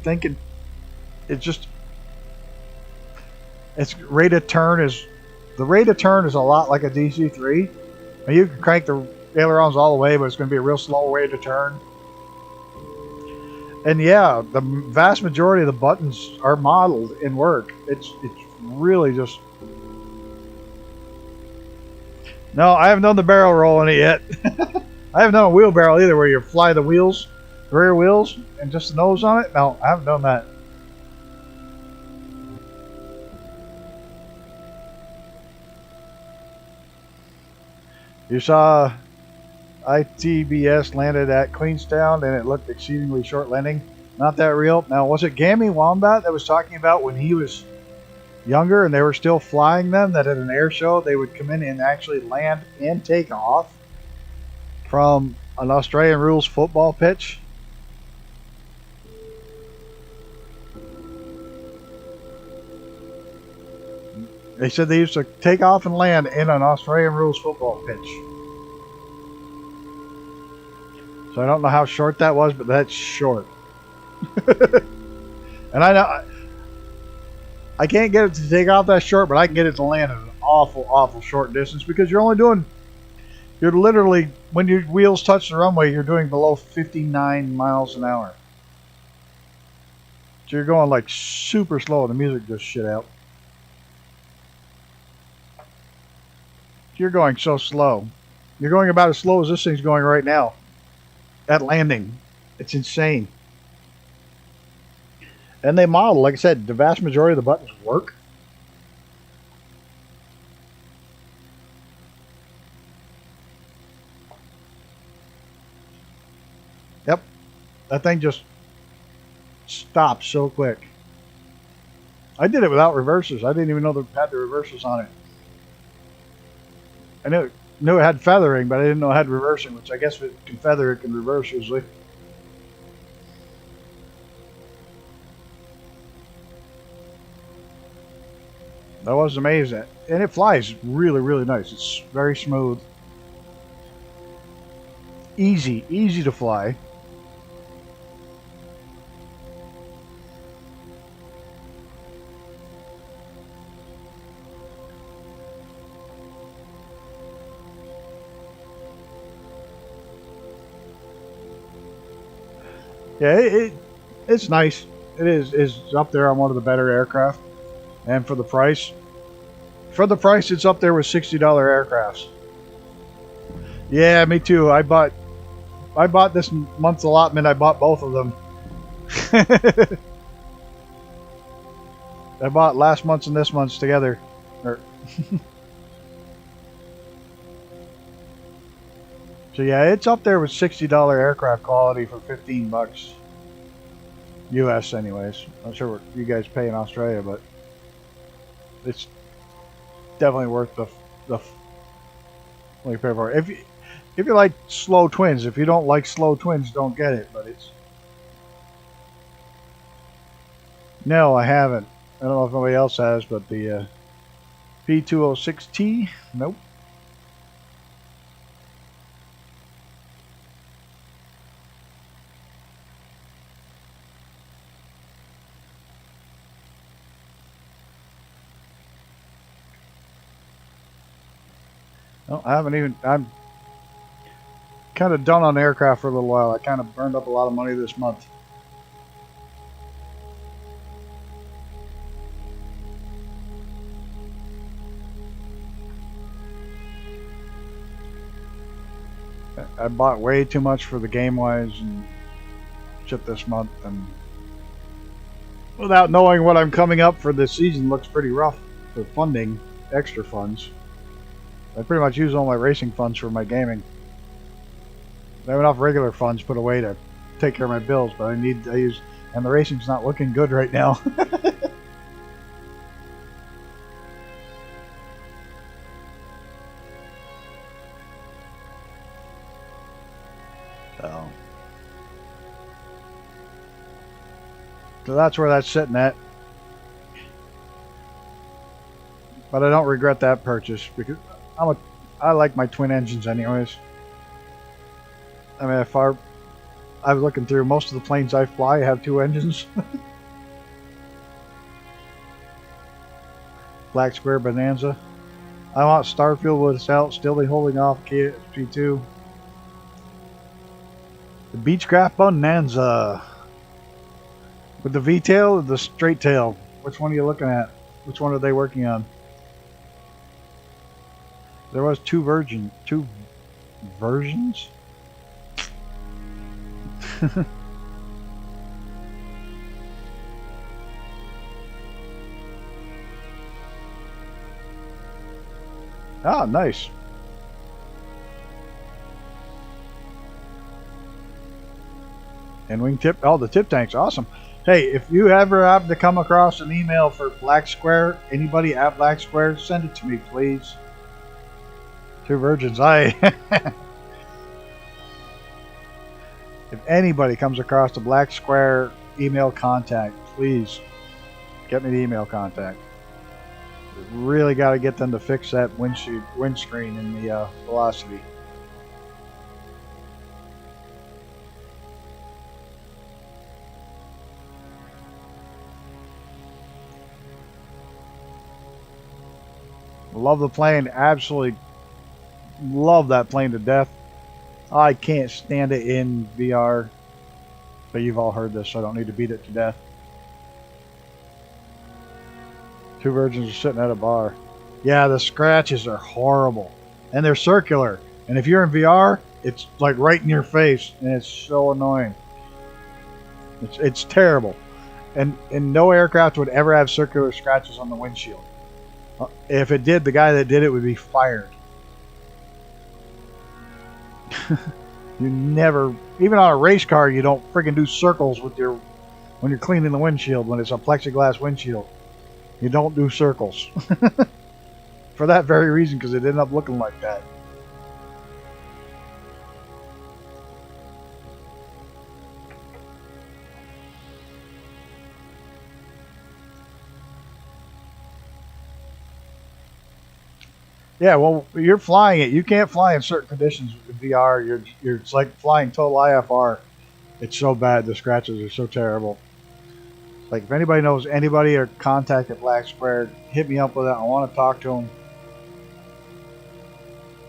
[SPEAKER 3] rate of turn is a lot like a DC-3. And you can crank the ailerons all the way, but it's going to be a real slow rate of turn. And yeah, the vast majority of the buttons are modeled in work. It's really just... No, I haven't done the barrel roll in it yet. I haven't done a wheelbarrow either, where you fly the wheels, the rear wheels, and just the nose on it. No, I haven't done that. You saw ITBS landed at Queenstown, and it looked exceedingly short landing. Not that real. Now, was it Gammy Wombat that was talking about when he was younger and they were still flying them, that at an air show they would come in and actually land and take off from an Australian rules football pitch? They said they used to take off and land in an Australian rules football pitch. So I don't know how short that was, but that's short. And I know I can't get it to take off that short, but I can get it to land at an awful, awful short distance, because you're literally, when your wheels touch the runway, you're doing below 59 miles an hour. So you're going like super slow, and the music just shit out. You're going so slow. You're going about as slow as this thing's going right now. at landing. It's insane. And they model, like I said, the vast majority of the buttons work. Yep. That thing just stops so quick. I did it without reversers. I didn't even know they had the reversers on it. I knew it had feathering, but I didn't know it had reversing, which I guess if it can feather, it can reverse usually. That was amazing. And it flies really, really nice. It's very smooth. Easy to fly. Yeah, it's nice. It is up there on one of the better aircraft. And for the price, it's up there with $60 aircrafts. Yeah, me too. I bought this month's allotment. I bought both of them. I bought last month's and this month's together. So yeah, it's up there with $60 aircraft quality for $15 US anyways. I'm sure what you guys pay in Australia, but it's definitely worth the what you pay for it. If you like slow twins, if you don't like slow twins, don't get it, but it's... No, I haven't. I don't know if nobody else has, but the P206T, nope. No, I haven't even... I'm kind of done on aircraft for a little while. I kind of burned up a lot of money this month. I bought way too much for the game-wise and shit this month, and without knowing what I'm coming up for this season, looks pretty rough for funding extra funds. I pretty much use all my racing funds for my gaming. I have enough regular funds put away to take care of my bills, but I use, and the racing's not looking good right now. So that's where that's sitting at. But I don't regret that purchase because I like my twin engines anyways. I mean, I was looking through, most of the planes I fly have two engines. Black Square Bonanza. I want Starfield without still be holding off P2. The Beechcraft Bonanza. With the V-tail or the straight tail? Which one are you looking at? Which one are they working on? There was two versions. Ah, nice. And wingtip. Oh, the tip tank's awesome. Hey, if you ever happen to come across an email for Black Square, anybody at Black Square, send it to me, please. Two virgins. If anybody comes across the Black Square email contact, please get me the email contact. We really got to get them to fix that windscreen in the Velocity. Love the plane. Absolutely love that plane to death. I can't stand it in VR. But you've all heard this, so I don't need to beat it to death. Two virgins are sitting at a bar. Yeah, the scratches are horrible. And they're circular. And if you're in VR, It's like right in your face, and it's so annoying. It's terrible. And no aircraft would ever have circular scratches on the windshield. If it did, the guy that did it would be fired. You never, even on a race car, you don't friggin' do circles with your, when you're cleaning the windshield, when it's a plexiglass windshield. You don't do circles. For that very reason, because it ended up looking like that. Yeah, well, you're flying it. You can't fly in certain conditions with VR. It's like flying total IFR. It's so bad. The scratches are so terrible. Like, if anybody knows anybody or contact at Black Square, hit me up with it. I want to talk to them.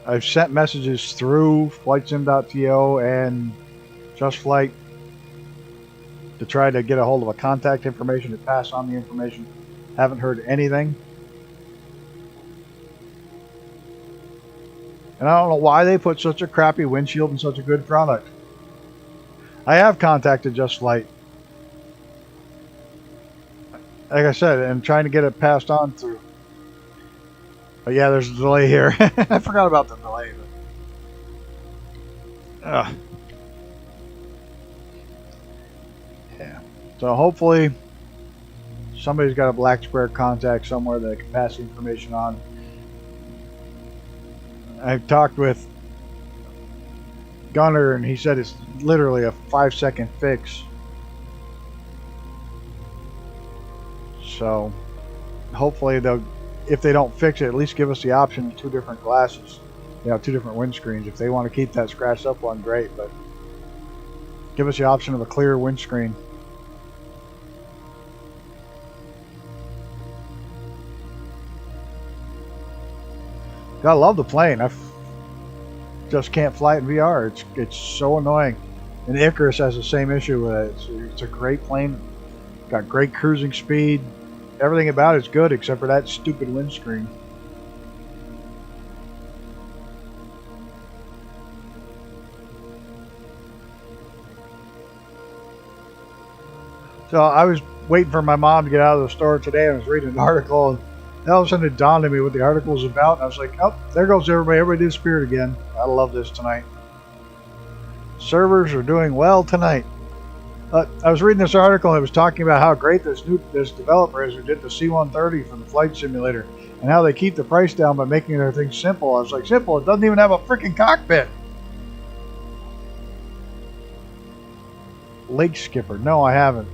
[SPEAKER 3] I've sent messages through flightsim.to and Just Flight to try to get a hold of a contact information to pass on the information. Haven't heard anything. And I don't know why they put such a crappy windshield in such a good product. I have contacted Just Flight. Like I said, I'm trying to get it passed on through. But yeah, there's a delay here. I forgot about the delay. But, yeah. So hopefully somebody's got a Black Square contact somewhere that I can pass the information on. I've talked with Gunner, and he said it's literally a 5-second fix. So hopefully they'll, if they don't fix it, at least give us the option of 2 different glasses. You know, 2 different windscreens. If they want to keep that scratched up one, great, but give us the option of a clear windscreen. I love the plane. I just can't fly it in VR. It's so annoying. And Icarus has the same issue with it. It's a great plane. Got great cruising speed. Everything about it's good except for that stupid windscreen. So I was waiting for my mom to get out of the store today. I was reading an article, and all of a sudden it dawned on me what the article was about. And I was like, oh, there goes everybody. Everybody disappeared again. I love this tonight. Servers are doing well tonight. I was reading this article, and it was talking about how great this developer is who did the C-130 for the flight simulator, and how they keep the price down by making their thing simple. I was like, simple? It doesn't even have a freaking cockpit. Lake Skipper. No, I haven't.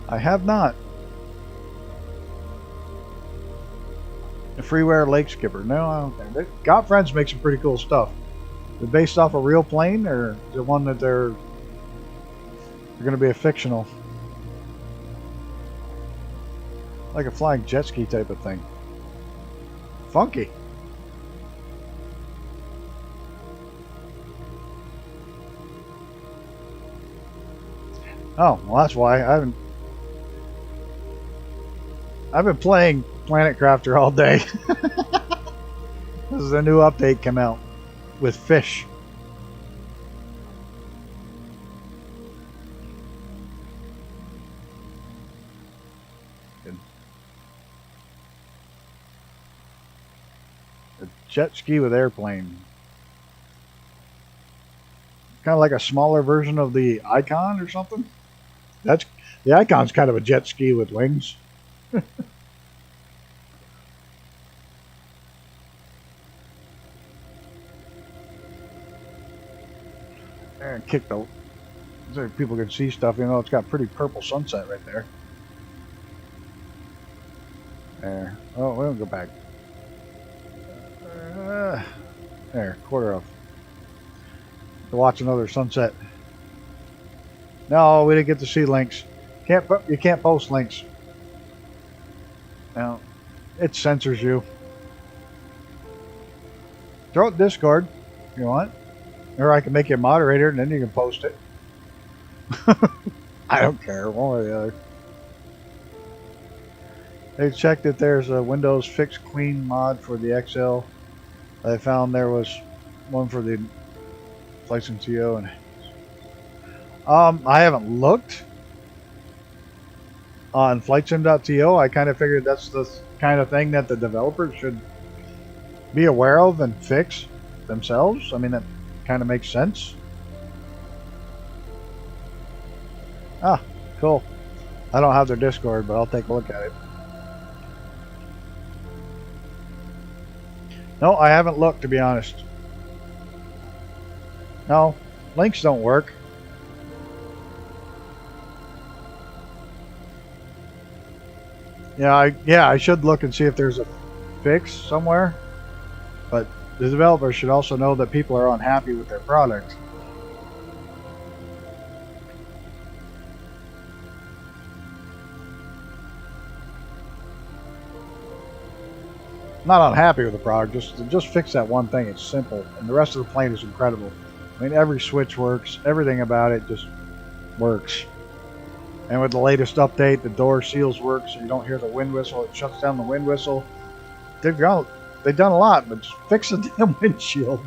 [SPEAKER 3] I have not. The freeware Lake Skipper. No, I don't think. Got Friends makes some pretty cool stuff. They're based off a real plane, or is it one that they're going to be a fictional? Like a flying jet ski type of thing. Funky. Oh, well, that's why I've been playing Planet Crafter all day. This is a new update come out with fish. A jet ski with airplane. Kind of like a smaller version of the Icon or something. The Icon's kind of a jet ski with wings. And kick the, so people can see stuff. You know, it's got pretty purple sunset right there. There. Oh, we'll go back. There, quarter of. To watch another sunset. No, we didn't get to see links. You can't post links. Now, it censors you. Throw it Discord if you want. Or I can make you a moderator and then you can post it. I don't care, one or the other. They checked that there's a Windows Fix Clean mod for the XL. I found there was one for the Flight Sim TO and I haven't looked on FlightSim.to. I kind of figured that's the kind of thing that the developers should be aware of and fix themselves. I mean, that kind of makes sense. Ah, cool. I don't have their Discord, but I'll take a look at it. No, I haven't looked, to be honest. No, links don't work. Yeah, I should look and see if there's a fix somewhere. But the developers should also know that people are unhappy with their product. Not unhappy with the product, just fix that one thing. It's simple, and the rest of the plane is incredible. I mean, every switch works, everything about it just works. And with the latest update, the door seals work, so you don't hear the wind whistle. It shuts down the wind whistle. They've done a lot, but just fix the damn windshield.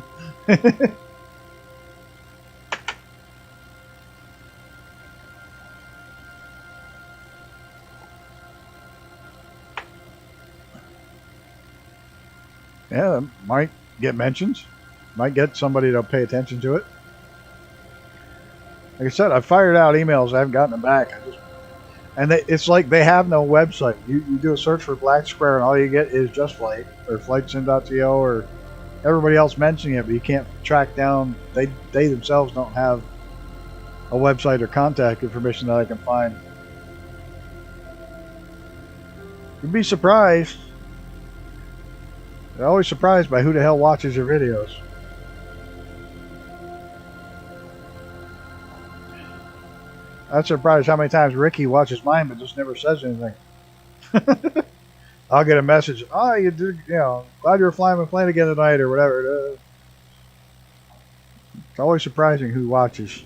[SPEAKER 3] Yeah, that might get mentions. Might get somebody to pay attention to it. Like I said, I fired out emails. I haven't gotten them back. It's like they have no website. You do a search for Black Square, and all you get is Just Flight or FlightSim.to or everybody else mentioning it, but you can't track down. They themselves don't have a website or contact information that I can find. You'd be surprised. They're always surprised by who the hell watches your videos. I'm surprised how many times Ricky watches mine but just never says anything. I'll get a message. Oh, you did, glad you were flying my plane again tonight or whatever. It's always surprising who watches.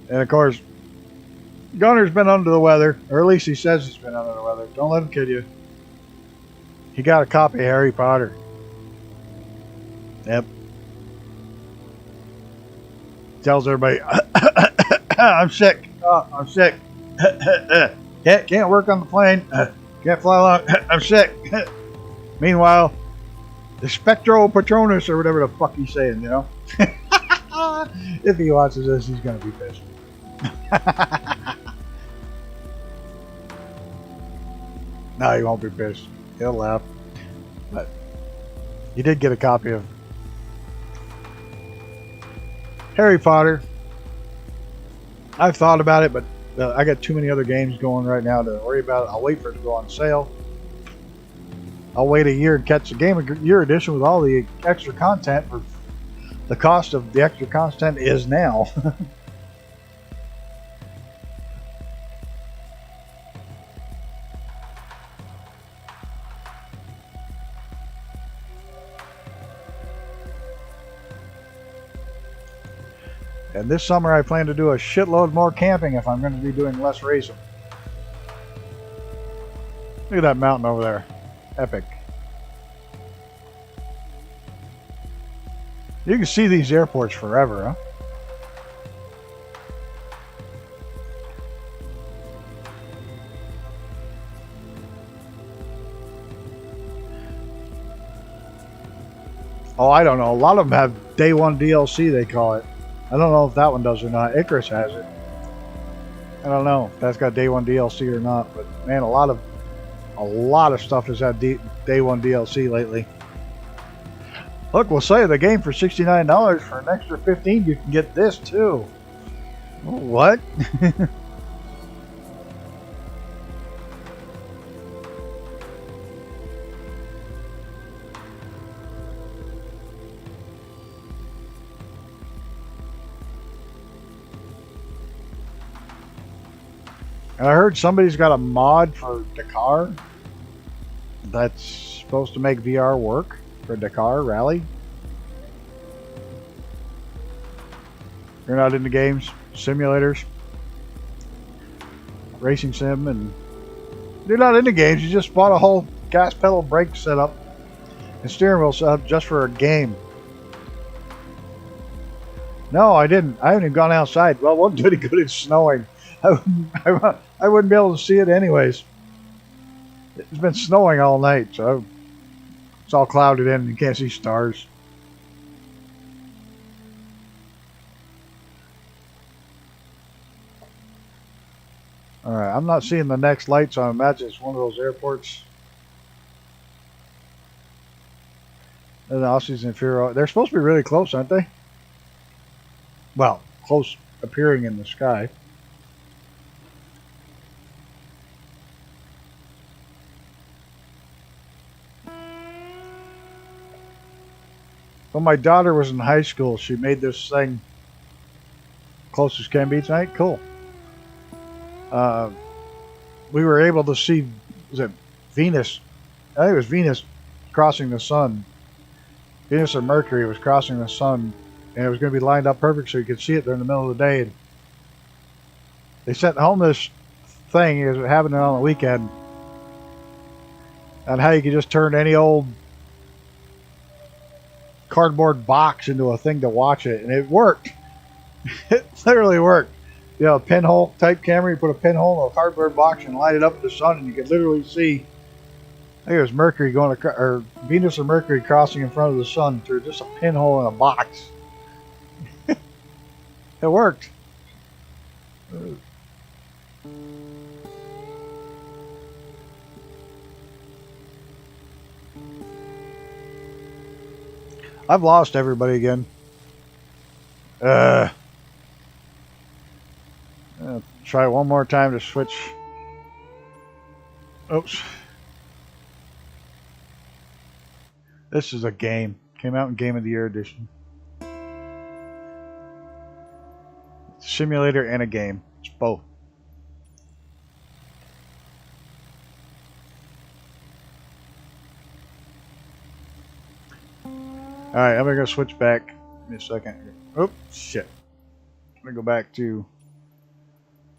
[SPEAKER 3] And of course, Gunner's been under the weather, or at least he says he's been under the weather. Don't let him kid you. He got a copy of Harry Potter. Yep. Tells everybody, I'm sick. Oh, I'm sick. Can't work on the plane. Can't fly along. I'm sick. Meanwhile, the Spectro Patronus, or whatever the fuck he's saying, If he watches this, he's going to be pissed. No, he won't be pissed. He'll laugh. But he did get a copy of Harry Potter. I've thought about it, but I got too many other games going right now to worry about it. I'll wait for it to go on sale. I'll wait a year and catch the Game of Year edition with all the extra content for the cost of the extra content is now. And this summer I plan to do a shitload more camping if I'm going to be doing less racing. Look at that mountain over there. Epic. You can see these airports forever, huh? Oh, I don't know. A lot of them have day one DLC, they call it. I don't know if that one does or not. Icarus has it. I don't know if that's got day one DLC or not, but man, a lot of stuff has had day one DLC lately. Look, we'll sell you the game for $69 for an extra $15. You can get this too. What? And I heard somebody's got a mod for Dakar that's supposed to make VR work for Dakar Rally. You're not into games, simulators, racing sim, and you're not into games. You just bought a whole gas pedal brake setup and steering wheel setup just for a game. No, I didn't. I haven't even gone outside. Well, it wasn't any good. It's snowing. I wouldn't be able to see it anyways. It's been snowing all night, so it's all clouded in and you can't see stars. Alright, I'm not seeing the next light, so I imagine it's one of those airports. And the Aussies and Firo, they're supposed to be really close, aren't they? Well, close appearing in the sky. When my daughter was in high school, she made this thing close as can be tonight. Cool. We were able to see, was it Venus? I think it was Venus crossing the sun. Venus or Mercury was crossing the sun, and it was going to be lined up perfect so you could see it during the middle of the day. And they sent home this thing, it was happening on the weekend, on how you could just turn any old cardboard box into a thing to watch it, and it worked. It literally worked. You know, a pinhole type camera, you put a pinhole in a cardboard box and light it up in the sun, and you could literally see, I think it was Mercury going across, or Venus or Mercury crossing in front of the sun through just a pinhole in a box. It worked. I've lost everybody again. I'll try one more time to switch. Oops. This is a game. Came out in Game of the Year edition. It's a simulator and a game. It's both. Alright, I'm going to switch back. Give me a second. Oh, shit. I'm going to go back to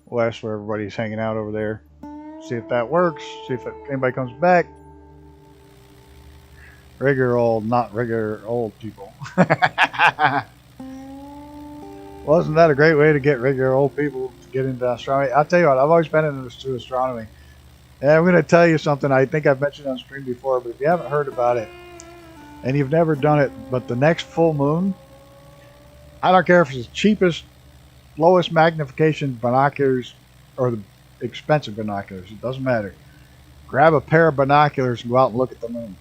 [SPEAKER 3] West where everybody's hanging out over there. See if that works. See if anybody comes back. Regular old, not regular old people. Wasn't that a great way to get regular old people to get into astronomy? I'll tell you what, I've always been into astronomy. And I'm going to tell you something I think I've mentioned on stream before, but if you haven't heard about it, and you've never done it, but the next full moon, I don't care if it's the cheapest, lowest magnification binoculars or the expensive binoculars, it doesn't matter. Grab a pair of binoculars and go out and look at the moon.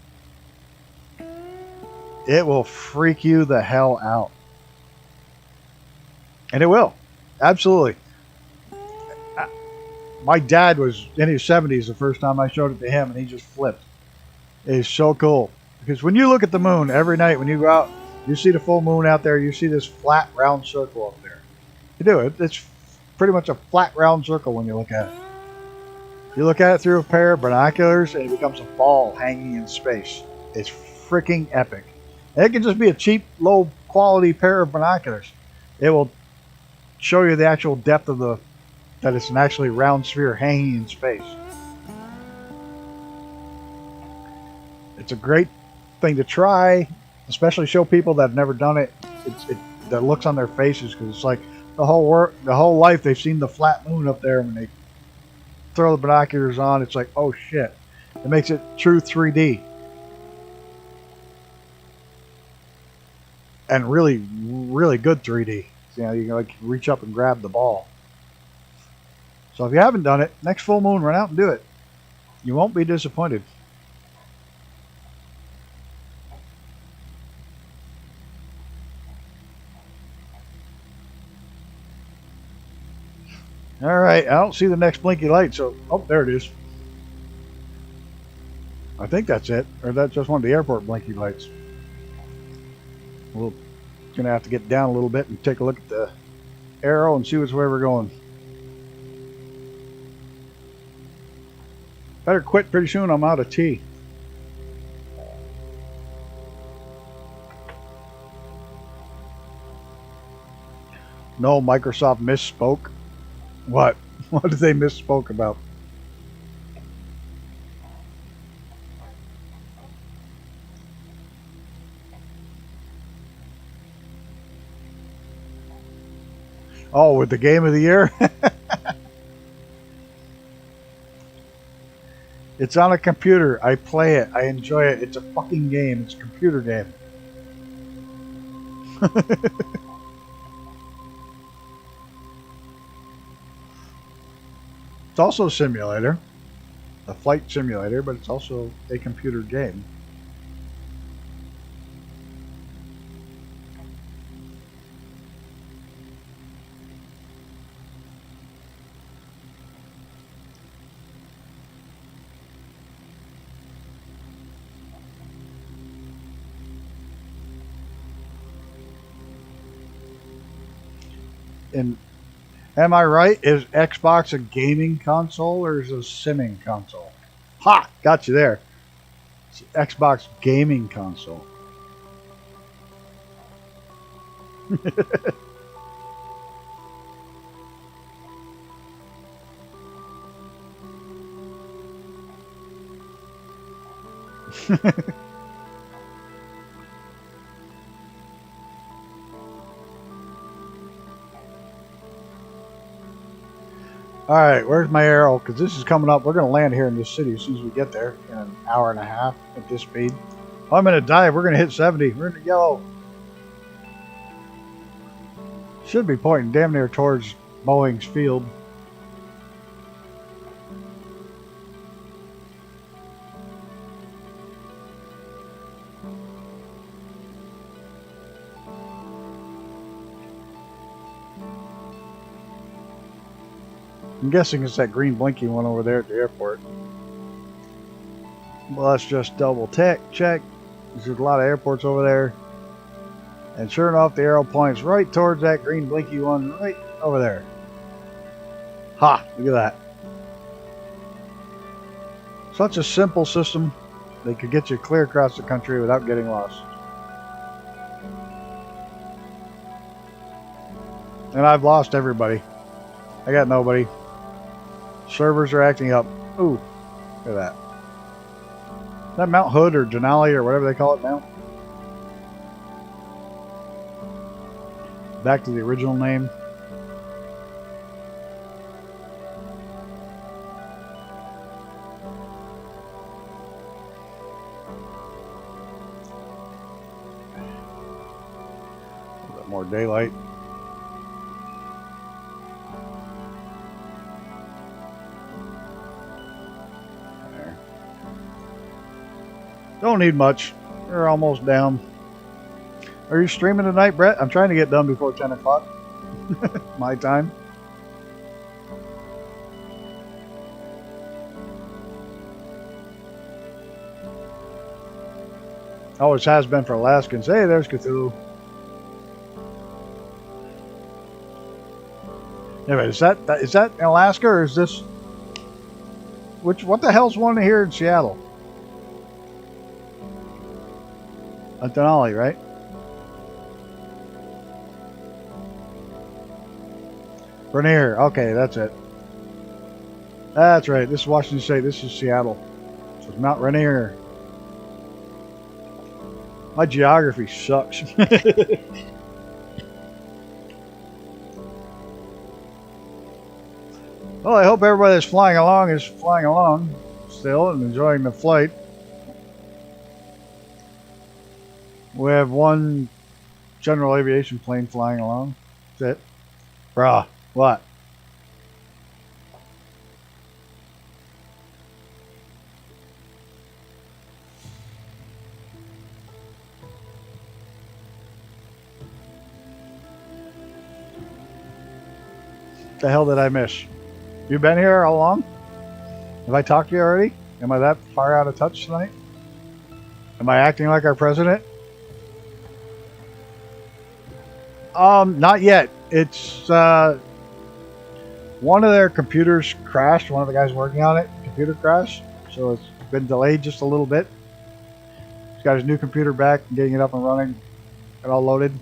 [SPEAKER 3] It will freak you the hell out. And it will. Absolutely. My dad was in his 70s the first time I showed it to him, and he just flipped. It is so cool. Because when you look at the moon every night, when you go out, you see the full moon out there, you see this flat, round circle up there. You do it. It's pretty much a flat, round circle when you look at it. You look at it through a pair of binoculars, and it becomes a ball hanging in space. It's freaking epic. And it can just be a cheap, low-quality pair of binoculars. It will show you the actual depth of that it's an actually round sphere hanging in space. It's a great thing to try, especially show people that have never done it. The looks on their faces, because it's like the whole life they've seen the flat moon up there. When they throw the binoculars on, it's like, oh shit! It makes it true 3D, and really, really good 3D. You know, you can like reach up and grab the ball. So if you haven't done it, next full moon, run out and do it. You won't be disappointed. Alright, I don't see the next blinky light, so... Oh, there it is. I think that's it. Or that's just one of the airport blinky lights. We're going to have to get down a little bit and take a look at the arrow and see which way we're going. Better quit pretty soon, I'm out of tea. No, Microsoft misspoke. What? What did they misspoke about? Oh, with the game of the year? It's on a computer. I play it. I enjoy it. It's a fucking game. It's a computer game. It's also a simulator. A flight simulator, but it's also a computer game. And am I right? Is Xbox a gaming console or is it a simming console? Ha! Got you there. It's an Xbox gaming console. Alright, where's my arrow? Because this is coming up. We're going to land here in this city as soon as we get there in an hour and a half at this speed. Oh, I'm going to dive. We're going to hit 70. We're in the yellow. Should be pointing damn near towards Boeing's field. I'm guessing it's that green blinking one over there at the airport. Well, let's just double check. There's a lot of airports over there. And sure enough, the arrow points right towards that green blinky one right over there. Ha! Look at that. Such a simple system. They could get you clear across the country without getting lost. And I've lost everybody. I got nobody. Servers are acting up. Ooh, look at that. Is that Mount Hood or Denali or whatever they call it now? Back to the original name. A little bit more daylight. Don't need much. We're almost down. Are you streaming tonight, Brett? I'm trying to get done before 10 o'clock. My time. Always has been for Alaskans. Hey, there's Cthulhu. Anyway, is that in Alaska or is this... What the hell's one here in Seattle? Denali, right? Rainier. Okay, that's it. That's right. This is Washington State. This is Seattle. So it's Mount Rainier. My geography sucks. Well, I hope everybody that's flying along is flying along still and enjoying the flight. We have one general aviation plane flying along. That's it. Bruh, what? The hell did I miss? You been here all along? Have I talked to you already? Am I that far out of touch tonight? Am I acting like our president? Not yet. It's, one of their computers crashed. One of the guys working on it, computer crashed. So it's been delayed just a little bit. He's got his new computer back and getting it up and running and all loaded.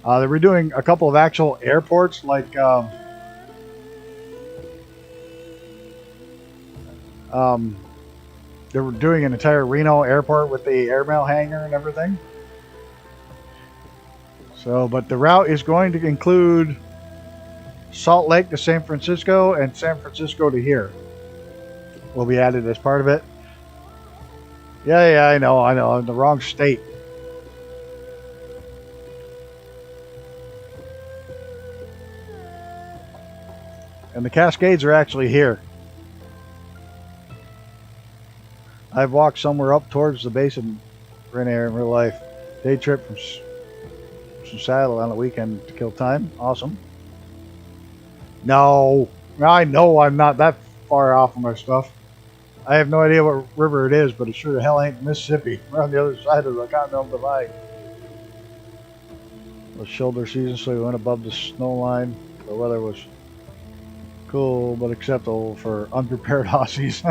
[SPEAKER 3] They were doing a couple of actual airports, like they were doing an entire Reno airport with the airmail hangar and everything. So, but the route is going to include Salt Lake to San Francisco and San Francisco to here. Will be added as part of it. Yeah, I know. I'm in the wrong state. And the Cascades are actually here. I've walked somewhere up towards the base of Rainier in real life. Day trip from Saddle on the weekend to kill time. Awesome. No, I know I'm not that far off of my stuff. I have no idea what river it is, but it sure the hell ain't Mississippi. We're on the other side of the Continental Divide. It was shoulder season, so we went above the snow line. The weather was cool, but acceptable for unprepared Aussies.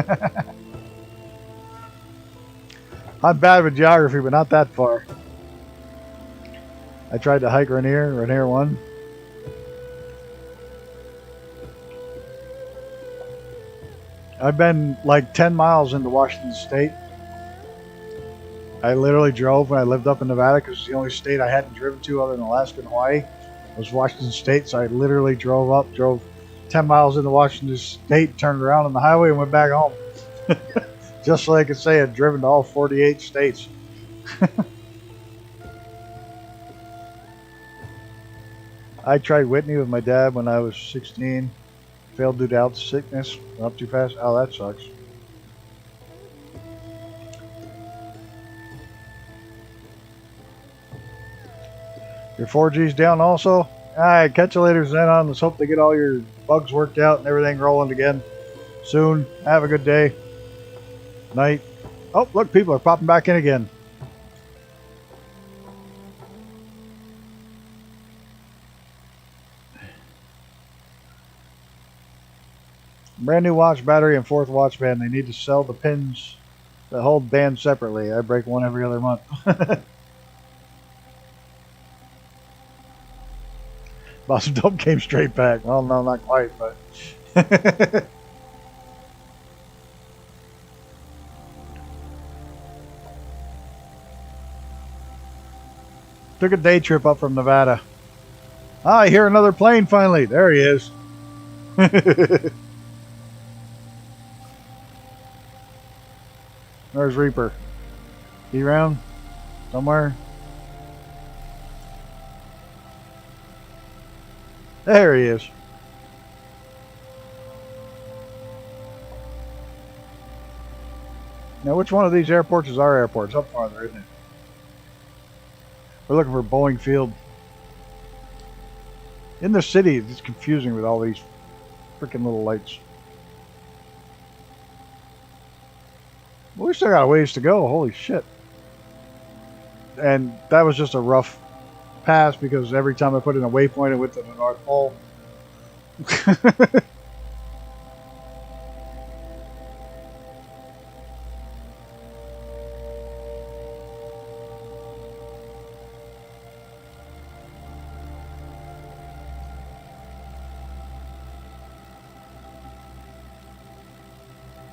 [SPEAKER 3] I'm bad with geography, but not that far. I tried to hike Rainier 1. I've been like 10 miles into Washington State. I literally drove when I lived up in Nevada because the only state I hadn't driven to other than Alaska and Hawaii was Washington State. So I literally drove 10 miles into Washington State, turned around on the highway and went back home. Just so I could say I'd driven to all 48 states. I tried Whitney with my dad when I was 16. Failed due to health sickness. Went up too fast. Oh, that sucks. Your 4G's down also? Alright, catch you later, Xenon. Let's hope they get all your bugs worked out and everything rolling again soon. Have a good day. Night. Oh, look, people are popping back in again. Brand new watch battery and fourth watch band. They need to sell the pins that hold bands separately. I break one every other month. Boss of Dope came straight back. Well, no, not quite, but... Took a day trip up from Nevada. Ah, I hear another plane finally. There he is. There's Reaper. He around? Somewhere? There he is. Now, which one of these airports is our airport? It's up farther, isn't it? We're looking for Boeing Field. In the city, it's confusing with all these freaking little lights. Well, we still got a ways to go. Holy shit. And that was just a rough pass because every time I put in a waypoint, it went to the North Pole.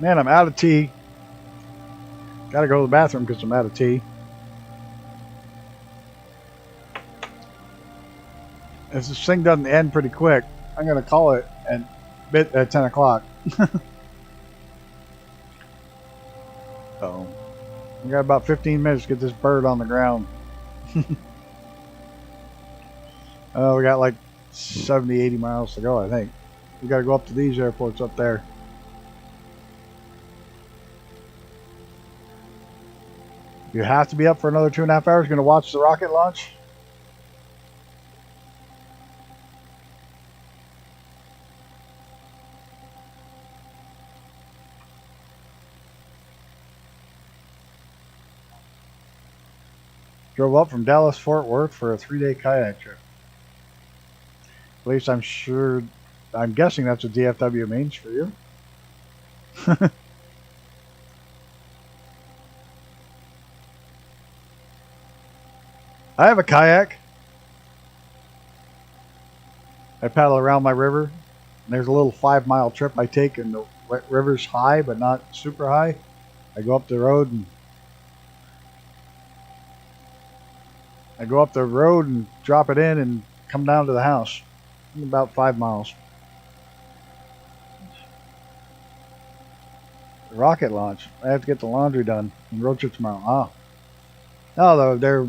[SPEAKER 3] Man, I'm out of tea. Gotta go to the bathroom because I'm out of tea. If this thing doesn't end pretty quick, I'm gonna call it at 10 o'clock. So we got about 15 minutes to get this bird on the ground. We got like 70, 80 miles to go, I think. We gotta go up to these airports up there. You have to be up for another 2.5 hours. Gonna watch the rocket launch? Drove up from Dallas Fort Worth for a 3-day kayak trip. At least I'm sure, I'm guessing that's what DFW means for you. I have a kayak. I paddle around my river. And there's a little 5-mile trip I take, and the river's high, but not super high. I go up the road and drop it in and come down to the house. About 5 miles. Rocket launch. I have to get the laundry done and road trip tomorrow. Ah. No, they're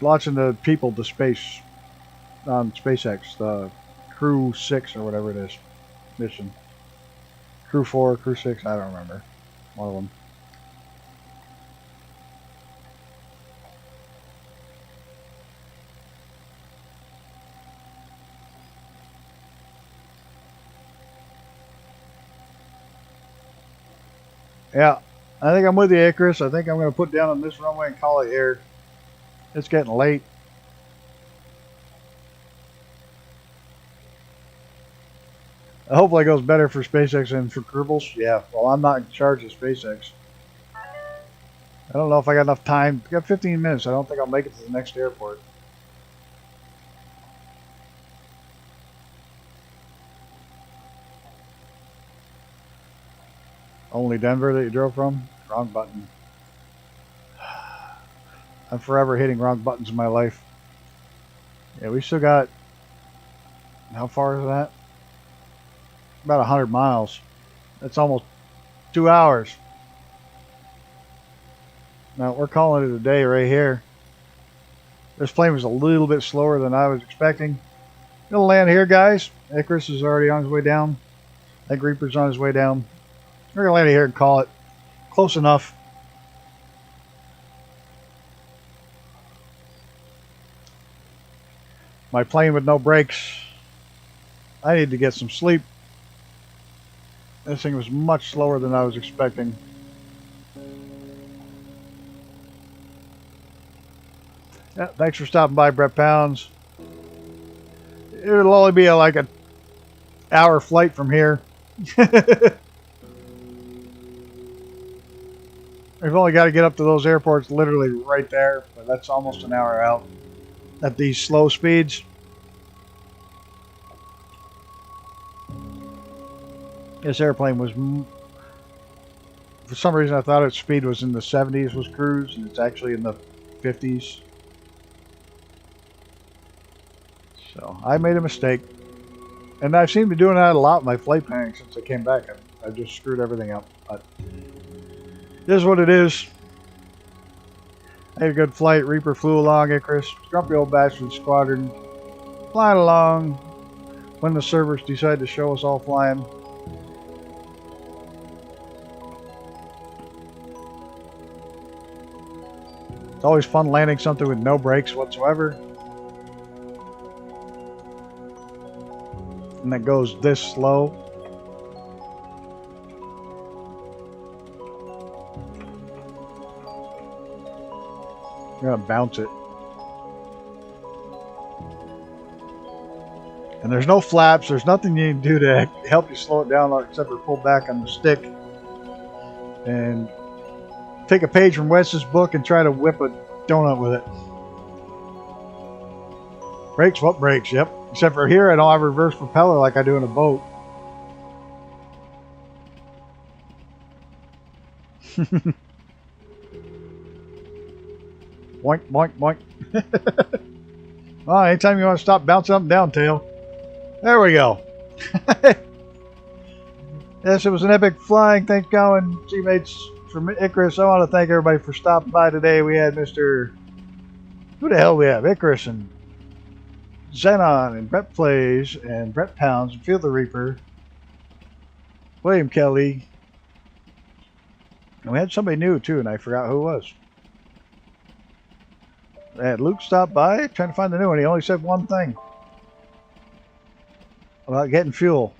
[SPEAKER 3] launching the people to space on SpaceX, the Crew 6 or whatever it is mission. Crew 4, Crew 6, I don't remember. One of them. Yeah, I think I'm with you, Icarus. I think I'm going to put down on this runway and call it here. It's getting late. Hopefully it goes better for SpaceX than for Kerbals. Yeah, well, I'm not in charge of SpaceX. I don't know if I got enough time. I got 15 minutes. I don't think I'll make it to the next airport. Only Denver that you drove from? Wrong button. I'm forever hitting wrong buttons in my life. Yeah, we still got... How far is that? About 100 miles. That's almost 2 hours. Now, we're calling it a day right here. This plane was a little bit slower than I was expecting. Gonna land here, guys. Icarus is already on his way down. I think Reaper's on his way down. We're going to land here and call it close enough. My plane with no brakes. I need to get some sleep. This thing was much slower than I was expecting. Yeah, thanks for stopping by, Brett Pounds. It'll only be like an hour flight from here. We've only got to get up to those airports literally right there, but that's almost an hour out at these slow speeds. This airplane was, for some reason I thought its speed was in the 70s was cruise, and it's actually in the 50s. So I made a mistake. And I've seemed to be doing that a lot in my flight planning since I came back. I've just screwed everything up. But it is what it is. I had a good flight. Reaper flew along, Icarus. Grumpy old bastard squadron. Flying along when the servers decide to show us all flying. It's always fun landing something with no brakes whatsoever. And that goes this slow. You're gonna bounce it. And there's no flaps, there's nothing you can do to help you slow it down except for pull back on the stick. And take a page from Wes's book and try to whip a donut with it. Brakes? What brakes? Yep. Except for here, I don't have a reverse propeller like I do in a boat. Boink, boink, boink. Well, anytime you want to stop, bounce up and down, tail. There we go. Yes, it was an epic flying. Thanks, going, teammates. From Icarus, I want to thank everybody for stopping by today. We had Mr. Who the hell we have? Icarus and Xenon and Brett Plays and Brett Pounds and Field the Reaper. William Kelly. And we had somebody new too, and I forgot who it was. We had Luke stop by, trying to find the new one. He only said one thing about getting fuel.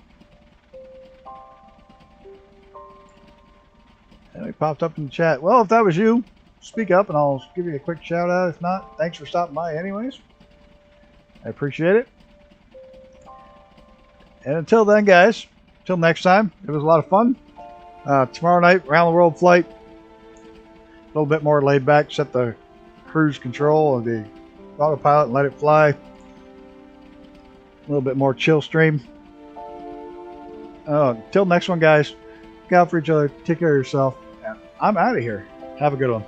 [SPEAKER 3] And he popped up in the chat. Well, if that was you, speak up and I'll give you a quick shout out. If not, thanks for stopping by anyways. I appreciate it. And until then, guys, until next time, it was a lot of fun. Tomorrow night, around the world flight. A little bit more laid back. Set the cruise control of the autopilot and let it fly. A little bit more chill stream. Till next one, guys. Look out for each other. Take care of yourself. And I'm out of here. Have a good one.